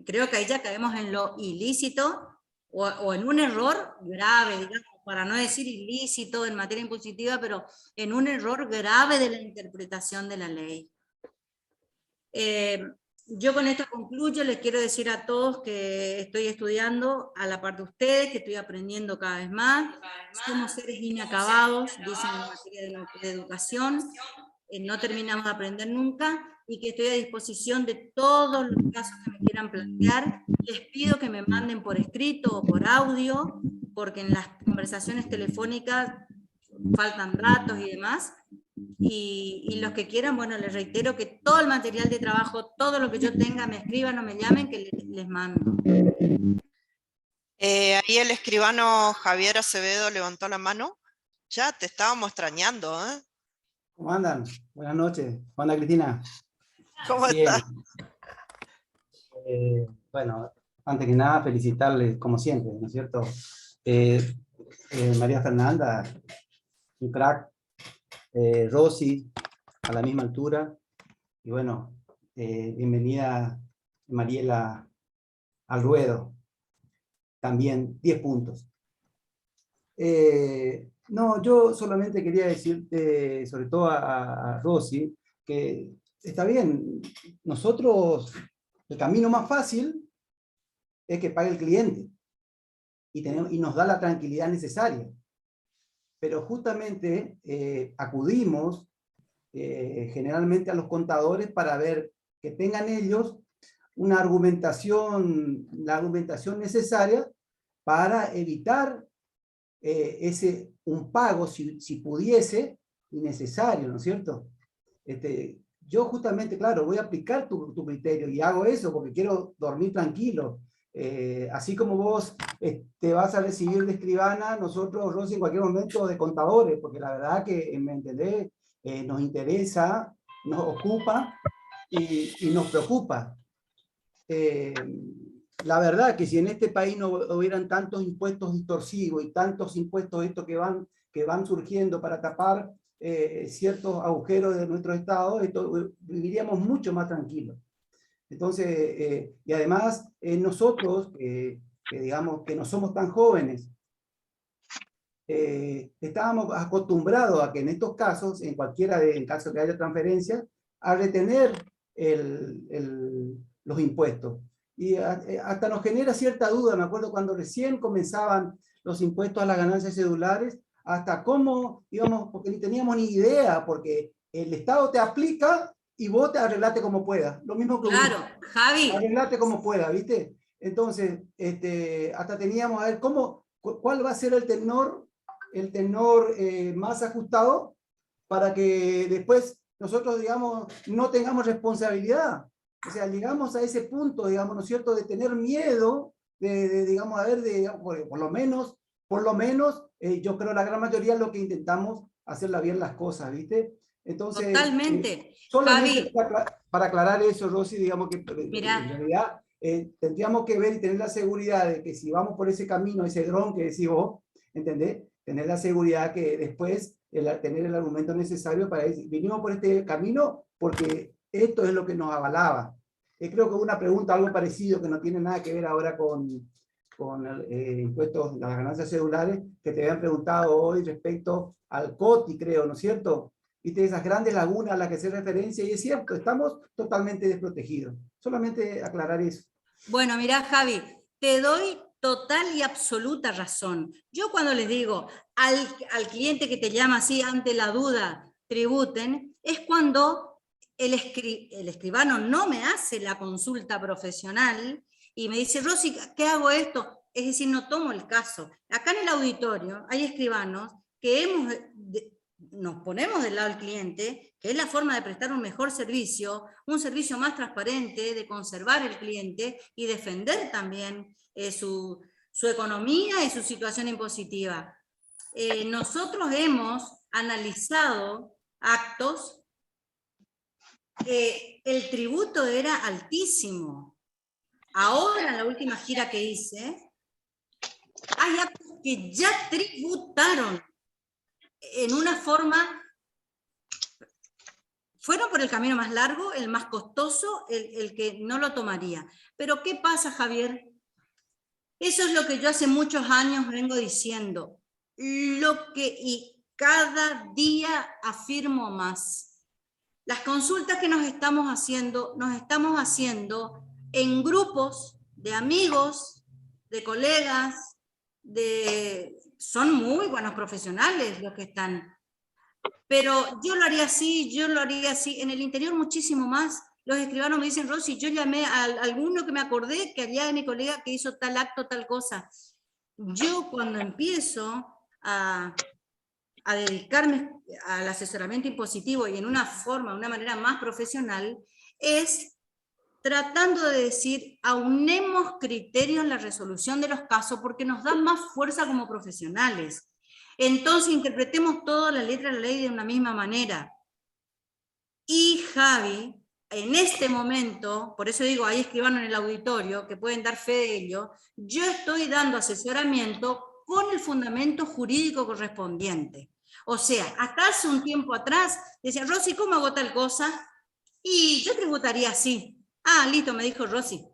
Creo que ahí ya caemos en lo ilícito o en un error grave, digamos, para no decir ilícito en materia impositiva, pero en un error grave de la interpretación de la ley. Yo con esto concluyo, les quiero decir a todos que estoy estudiando a la par de ustedes, que estoy aprendiendo cada vez más. Somos seres inacabados, dicen en materia de educación, no terminamos de aprender nunca, y que estoy a disposición de todos los casos que me quieran plantear. Les pido que me manden por escrito o por audio, porque en las conversaciones telefónicas faltan datos y demás. Y los que quieran, bueno, les reitero que todo el material de trabajo, todo lo que yo tenga, me escriban o me llamen, que les mando. Ahí el escribano Javier Acevedo levantó la mano. Ya te estábamos extrañando, ¿eh? ¿Cómo andan? Buenas noches. ¿Cómo anda, Cristina? ¿Cómo Bien. estás? Bueno, antes que nada, felicitarles, como siempre, ¿no es cierto? María Fernanda, un crack. Rosy, a la misma altura. Y bueno, bienvenida Mariela al ruedo. También 10 puntos. No, yo solamente quería decirte, sobre todo a Rosy, que está bien, nosotros, el camino más fácil es que pague el cliente y nos da la tranquilidad necesaria. Pero justamente acudimos generalmente a los contadores para ver que tengan ellos una argumentación, la argumentación necesaria para evitar un pago, si pudiese, innecesario, ¿no es cierto? Yo justamente, claro, voy a aplicar tu criterio y hago eso porque quiero dormir tranquilo. Así como vos te vas a recibir de escribana, nosotros, Rosy, en cualquier momento de contadores, porque la verdad que, ¿me entendés? Nos interesa, nos ocupa y nos preocupa. La verdad que si en este país no hubieran tantos impuestos distorsivos y tantos impuestos estos que van surgiendo para tapar ciertos agujeros de nuestro Estado, viviríamos mucho más tranquilos. Entonces, y además, nosotros, que digamos que no somos tan jóvenes, estábamos acostumbrados a que en estos casos, en caso que haya transferencia, a retener los impuestos. Y hasta nos genera cierta duda, me acuerdo cuando recién comenzaban los impuestos a las ganancias cedulares, hasta cómo íbamos, porque ni teníamos ni idea, porque el Estado te aplica y vos te arreglate como puedas. Lo mismo que claro, Javi. arreglate como pueda, ¿viste? Entonces, hasta teníamos a ver cuál va a ser el tenor más ajustado para que después nosotros, digamos, no tengamos responsabilidad. O sea, llegamos a ese punto, digamos, ¿no es cierto?, de tener miedo, digamos, a ver, por lo menos, yo creo la gran mayoría lo que intentamos hacerla bien las cosas, ¿viste? Entonces, totalmente. solamente Javi, para aclarar eso, Rosy, digamos que mirá, en realidad tendríamos que ver y tener la seguridad de que si vamos por ese camino, ese dron que decís vos, ¿entendés? Tener la seguridad que después tener el argumento necesario para decir, vinimos por este camino porque esto es lo que nos avalaba. Creo que hubo una pregunta, algo parecido, que no tiene nada que ver ahora con impuestos a las ganancias cedulares, que te habían preguntado hoy respecto al COTI, creo, ¿no es cierto? Viste esas grandes lagunas a las que se referencia, y es cierto, estamos totalmente desprotegidos. Solamente aclarar eso. bueno, mirá, Javi, te doy total y absoluta razón. Yo cuando les digo al cliente que te llama así ante la duda, tributen, es cuando el escribano no me hace la consulta profesional y me dice, Rosy, ¿qué hago esto? Es decir, no tomo el caso. Acá en el auditorio hay escribanos que nos ponemos del lado del cliente, que es la forma de prestar un mejor servicio, un servicio más transparente, de conservar el cliente y defender también su economía y su situación impositiva. Nosotros hemos analizado actos, el tributo era altísimo. Ahora, en la última gira que hice, hay actos que ya tributaron en una forma, fueron por el camino más largo, el más costoso, el que no lo tomaría. Pero ¿qué pasa, Javier? Eso es lo que yo hace muchos años vengo diciendo, y cada día afirmo más. Las consultas que nos estamos haciendo en grupos de amigos, de colegas, son muy buenos profesionales los que están. Pero yo lo haría así, en el interior muchísimo más. Los escribanos me dicen, Rosy, yo llamé a alguno que me acordé que había de mi colega que hizo tal acto, tal cosa. Yo cuando empiezo a dedicarme al asesoramiento impositivo y en una manera más profesional, es tratando de decir, aunemos criterios en la resolución de los casos porque nos dan más fuerza como profesionales. Entonces interpretemos toda la letra de la ley de una misma manera. Y Javi, en este momento, por eso digo, hay escribanos en el auditorio que pueden dar fe de ello, yo estoy dando asesoramiento con el fundamento jurídico correspondiente. O sea, hasta hace un tiempo atrás, decía, Rosy, ¿cómo hago tal cosa? Y yo tributaría así. Ah, listo, me dijo Rosy.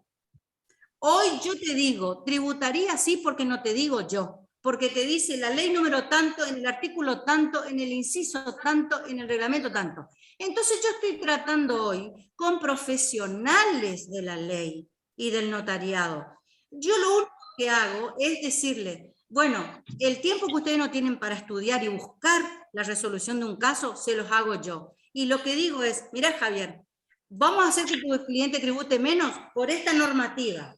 Hoy yo te digo, tributaría así porque no te digo yo, porque te dice la ley número tanto, en el artículo tanto, en el inciso tanto, en el reglamento tanto. Entonces yo estoy tratando hoy con profesionales de la ley y del notariado. Yo lo único que hago es decirle, bueno, el tiempo que ustedes no tienen para estudiar y buscar la resolución de un caso, se los hago yo. Y lo que digo es, mira Javier, vamos a hacer que tu cliente tribute menos por esta normativa.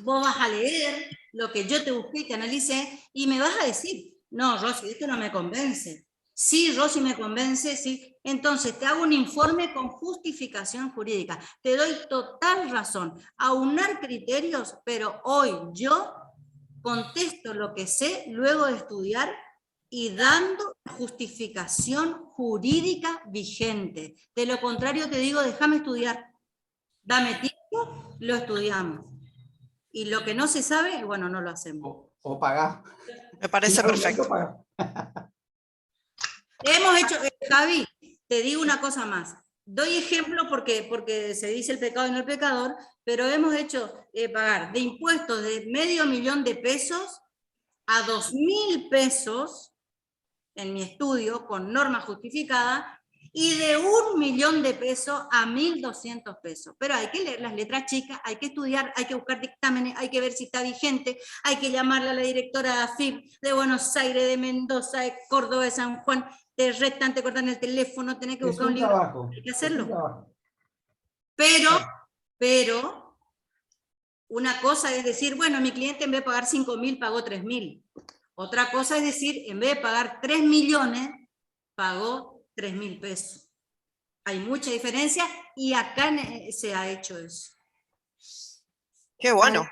Vos vas a leer lo que yo te busqué y te analicé y me vas a decir, no, Rosy, esto no me convence. Sí, Rosy, me convence, sí. Entonces te hago un informe con justificación jurídica. Te doy total razón. Aunar criterios, pero hoy yo contesto lo que sé luego de estudiar y dando justificación jurídica vigente. De lo contrario te digo, déjame estudiar. Dame tiempo, lo estudiamos. Y lo que no se sabe, bueno, no lo hacemos. O pagar. Me parece perfecto. Hemos hecho, Javi, te digo una cosa más. Doy ejemplo porque se dice el pecado y no el pecador, pero hemos hecho pagar de impuestos de $500,000 pesos a $2.000 pesos en mi estudio con norma justificada y de $1.000.000 pesos a 1.200 pesos. Pero hay que leer las letras chicas, hay que estudiar, hay que buscar dictámenes, hay que ver si está vigente, hay que llamarle a la directora de AFIP de Buenos Aires, de Mendoza, de Córdoba, de San Juan, te restan, te cortan el teléfono, tenés que buscar un libro, trabajo, hay que hacerlo. Pero, una cosa es decir, bueno, mi cliente en vez de pagar 5.000 pagó 3.000. Otra cosa es decir, en vez de pagar 3 millones, pagó 3.000 pesos. Hay mucha diferencia y acá se ha hecho eso. Qué bueno.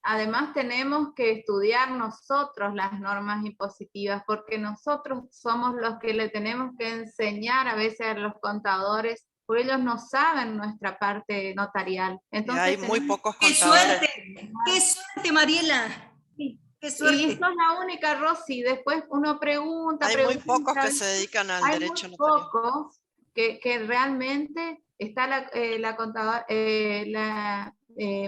Además tenemos que estudiar nosotros las normas impositivas, porque nosotros somos los que le tenemos que enseñar a veces a los contadores, porque ellos no saben nuestra parte notarial. Entonces, hay muy pocos contadores. ¡Qué suerte, Mariela! Qué suerte. Y sos la única, Rosy. Después uno pregunta. Hay muy pocos que se dedican al derecho notarial. Hay muy pocos que realmente está la contadora,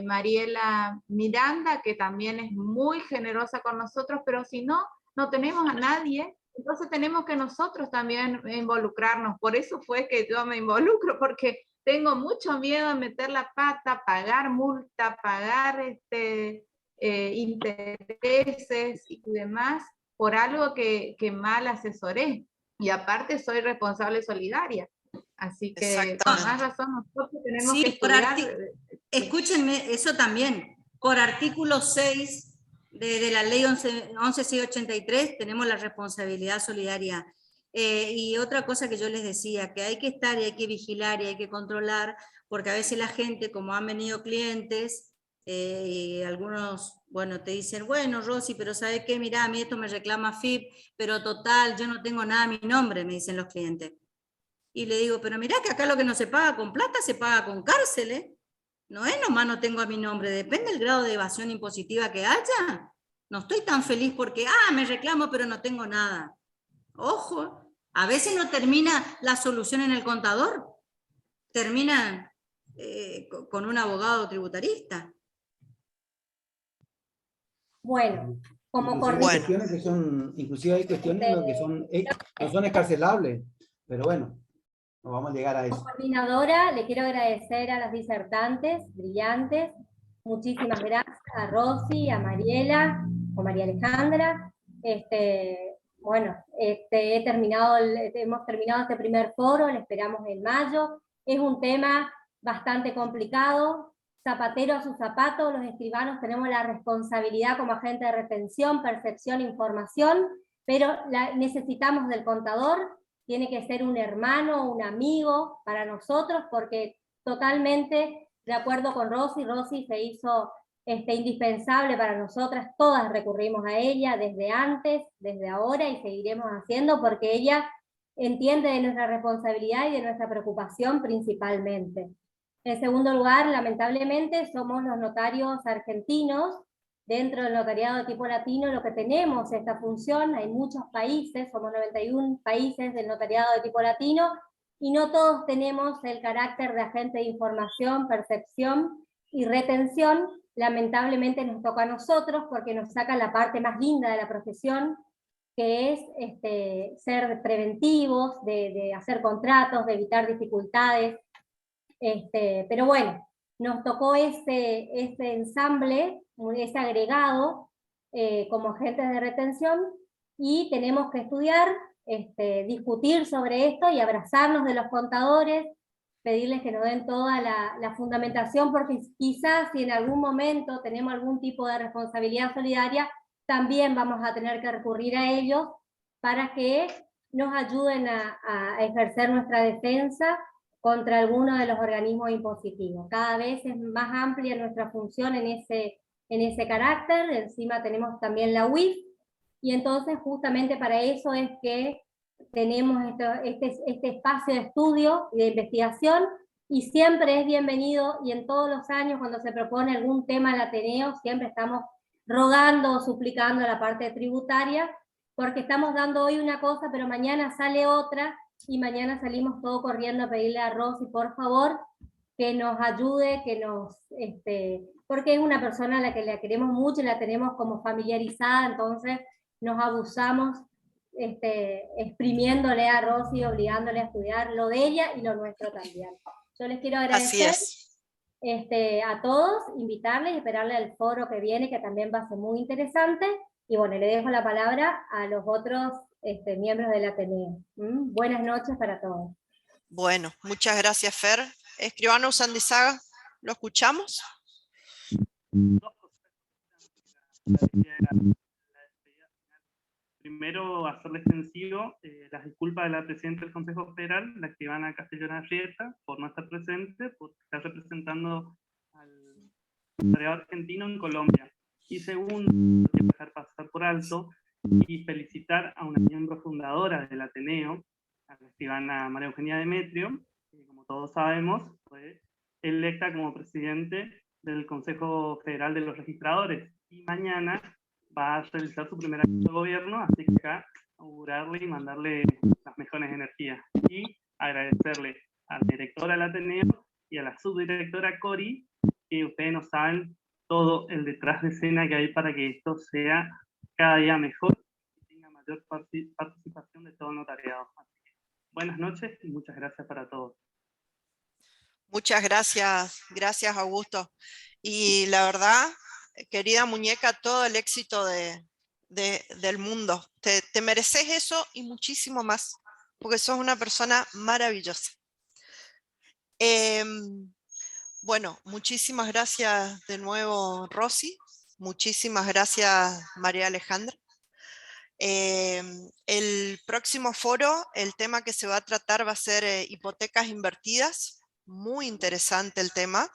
Mariela Miranda, que también es muy generosa con nosotros, pero si no, no tenemos a nadie, entonces tenemos que nosotros también involucrarnos. Por eso fue que yo me involucro, porque tengo mucho miedo a meter la pata, pagar multa, pagar intereses y demás por algo que mal asesoré. Y aparte soy responsable solidaria. Así que con más razón nosotros tenemos que estudiar. Escúchenme, eso también. Por artículo 6 de la ley 11.683 tenemos la responsabilidad solidaria. Y otra cosa que yo les decía, que hay que estar y hay que vigilar y hay que controlar, porque a veces la gente, como han venido clientes, y algunos, bueno, te dicen, bueno, Rosy, pero ¿sabe qué? Mirá, a mí esto me reclama FIP, pero total, yo no tengo nada a mi nombre, me dicen los clientes. Y le digo, pero mirá que acá lo que no se paga con plata, se paga con cárcel, ¿eh? No es nomás no tengo a mi nombre, depende del grado de evasión impositiva que haya. No estoy tan feliz porque, me reclamo, pero no tengo nada. Ojo, a veces no termina la solución en el contador, termina con un abogado tributarista. Bueno, como inclusive hay cuestiones que no son escarcelables, pero bueno. no vamos a llegar a Como eso. coordinadora, le quiero agradecer a las disertantes brillantes. Muchísimas gracias a Rosy, a Mariela, o María Alejandra. Bueno, hemos terminado este primer foro, lo esperamos en mayo. Es un tema bastante complicado. Zapatero a su zapato, los escribanos tenemos la responsabilidad como agente de retención, percepción, información, pero necesitamos del contador. Tiene que ser un hermano, un amigo para nosotros, porque totalmente de acuerdo con Rosy, Rosy se hizo indispensable para nosotras, todas recurrimos a ella desde antes, desde ahora, y seguiremos haciendo, porque ella entiende de nuestra responsabilidad y de nuestra preocupación principalmente. En segundo lugar, lamentablemente, somos los notarios argentinos. Dentro del notariado de tipo latino lo que tenemos esta función, hay muchos países, somos 91 países del notariado de tipo latino, y no todos tenemos el carácter de agente de información, percepción y retención. Lamentablemente nos toca a nosotros porque nos saca la parte más linda de la profesión, que es ser preventivos, de hacer contratos, de evitar dificultades. Pero bueno, nos tocó ese ensamble, ese agregado como agentes de retención, y tenemos que estudiar, discutir sobre esto y abrazarnos de los contadores, pedirles que nos den toda la fundamentación, porque quizás si en algún momento tenemos algún tipo de responsabilidad solidaria, también vamos a tener que recurrir a ellos para que nos ayuden a ejercer nuestra defensa contra alguno de los organismos impositivos. Cada vez es más amplia nuestra función en ese carácter. Encima tenemos también la UIF, y entonces justamente para eso es que tenemos este espacio de estudio y de investigación, y siempre es bienvenido, y en todos los años cuando se propone algún tema al Ateneo, siempre estamos rogando o suplicando la parte tributaria, porque estamos dando hoy una cosa, pero mañana sale otra, y mañana salimos todos corriendo a pedirle a Rosy, por favor, que nos ayude, porque es una persona a la que le queremos mucho y la tenemos como familiarizada, entonces nos abusamos exprimiéndole a Rosy, obligándole a estudiar lo de ella y lo nuestro también. Yo les quiero agradecer a todos, invitarles y esperarle al foro que viene, que también va a ser muy interesante, y bueno, le dejo la palabra a los otros miembros del Ateneo. Buenas noches para todos. Bueno, muchas gracias, Fer. Escribano Sandizaga, ¿lo escuchamos? Primero, hacerle extensivo las disculpas de la presidenta del Consejo Federal, la escribana Castellona Arrieta, por no estar presente, por estar representando al notariado argentino en Colombia. Y segundo, quiero dejar pasar por alto y felicitar a una miembro fundadora del Ateneo, a la escribana María Eugenia Demetrio, que como todos sabemos fue electa como presidente del Consejo Federal de los Registradores, y mañana va a realizar su primer acto de gobierno, así que acá augurarle y mandarle las mejores energías. Y agradecerle a la directora del Ateneo y a la subdirectora Cori, que ustedes no saben todo el detrás de escena que hay para que esto sea cada día mejor y tenga mayor participación de todo el notariado. Así que, buenas noches y muchas gracias para todos. Muchas gracias, gracias Augusto. Y la verdad, querida muñeca, todo el éxito del mundo. Te mereces eso y muchísimo más, porque sos una persona maravillosa. Bueno, muchísimas gracias de nuevo, Rosy. Muchísimas gracias, María Alejandra. El próximo foro, el tema que se va a tratar va a ser hipotecas invertidas. Muy interesante el tema.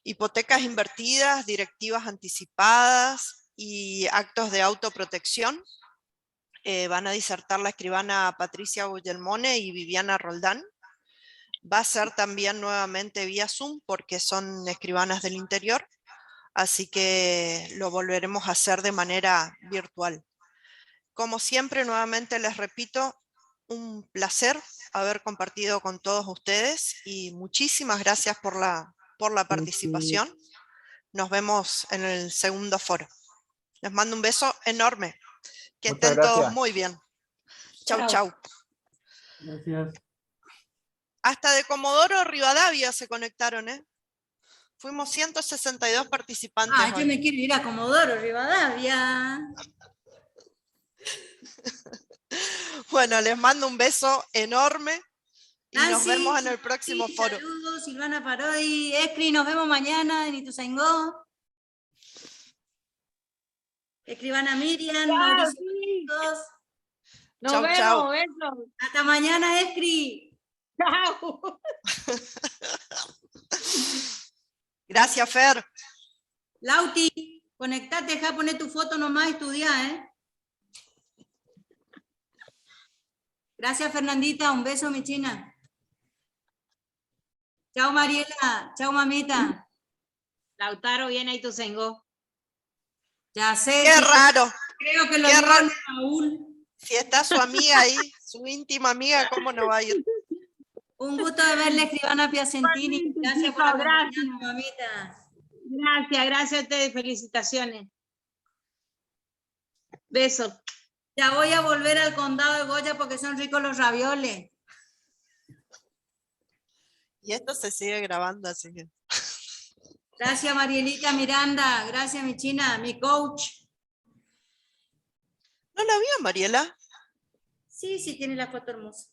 Hipotecas invertidas, directivas anticipadas y actos de autoprotección. Van a disertar la escribana Patricia Gugelmone y Viviana Roldán. Va a ser también nuevamente vía Zoom porque son escribanas del interior, así que lo volveremos a hacer de manera virtual. Como siempre, nuevamente les repito, un placer haber compartido con todos ustedes y muchísimas gracias por la participación. Nos vemos en el segundo foro. Les mando un beso enorme. Que estén todos muy bien. Chau, chau. Gracias. Hasta de Comodoro Rivadavia se conectaron, ¿eh? Fuimos 162 participantes. Ah, yo hoy. me quiero ir a Comodoro Rivadavia. Bueno, les mando un beso enorme y nos Nancy, vemos en el próximo sí, foro. saludos, Silvana Parodi, Escri, nos vemos mañana en Ituzaingó. Escribana Miriam, Mauricio, todos. Nos Chau, vemos, chau. besos. Hasta mañana, Escri. Chao. Gracias, Fer. Lauti, conectate, deja poner tu foto nomás, estudiá, ¿eh? Gracias, Fernandita, un beso, mi china. Chao, Mariela, chao, mamita. Lautaro viene a Ituzaingó. Ya sé. Qué sí, raro. Creo que lo Qué vio raro. Raúl. Si está su amiga ahí, su íntima amiga, ¿cómo no va a ir? Un gusto de verle, Escribana Piacentini. Igualmente, Gracias por chicos, acompañarnos, mamita. Gracias a ustedes, felicitaciones. Besos. Ya voy a volver al condado de Goya porque son ricos los ravioles. Y esto se sigue grabando, así que... Gracias, Marielita Miranda. Gracias, mi china, mi coach. ¿No la vio, Mariela? Sí, sí, tiene la foto hermosa.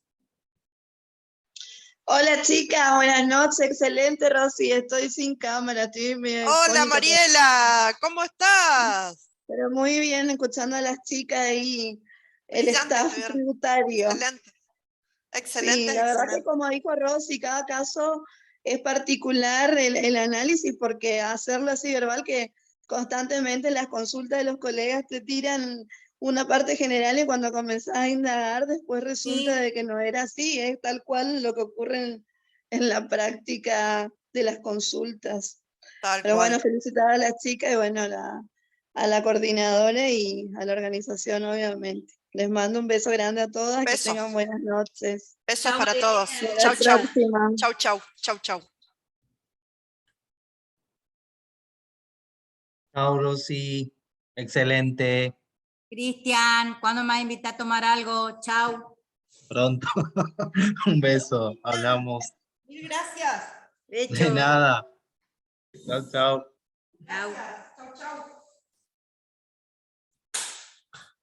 Hola chicas, buenas noches, excelente Rosy, estoy sin cámara, estoy medio Hola, fónica, Mariela, ¿cómo estás? pero muy bien escuchando a las chicas y el Brillante, staff te veo. tributario. Excelente. Excelente, Sí, la verdad que excelente. como dijo Rosy, cada caso es particular el análisis, porque hacerlo así verbal, que constantemente en las consultas de los colegas te tiran una parte general y cuando comenzás a indagar después resulta Sí. de que no era así, es tal cual lo que ocurre en la práctica de las consultas. Tal Pero cual. bueno, felicitar a las chicas y bueno, a la coordinadora y a la organización, obviamente. Les mando un beso grande a todas, que Besos. tengan buenas noches. Besos Chao, para Mariela. todos. Hasta Chau, la chau. próxima. Chau, chau. Chau, chau. Chao, Rosy. Excelente. Cristian, ¿cuándo me vas a invitar a tomar algo? Chao. Pronto. Un beso. Hablamos. Mil gracias. De nada. Chao, chao. Chao. Chau, chau.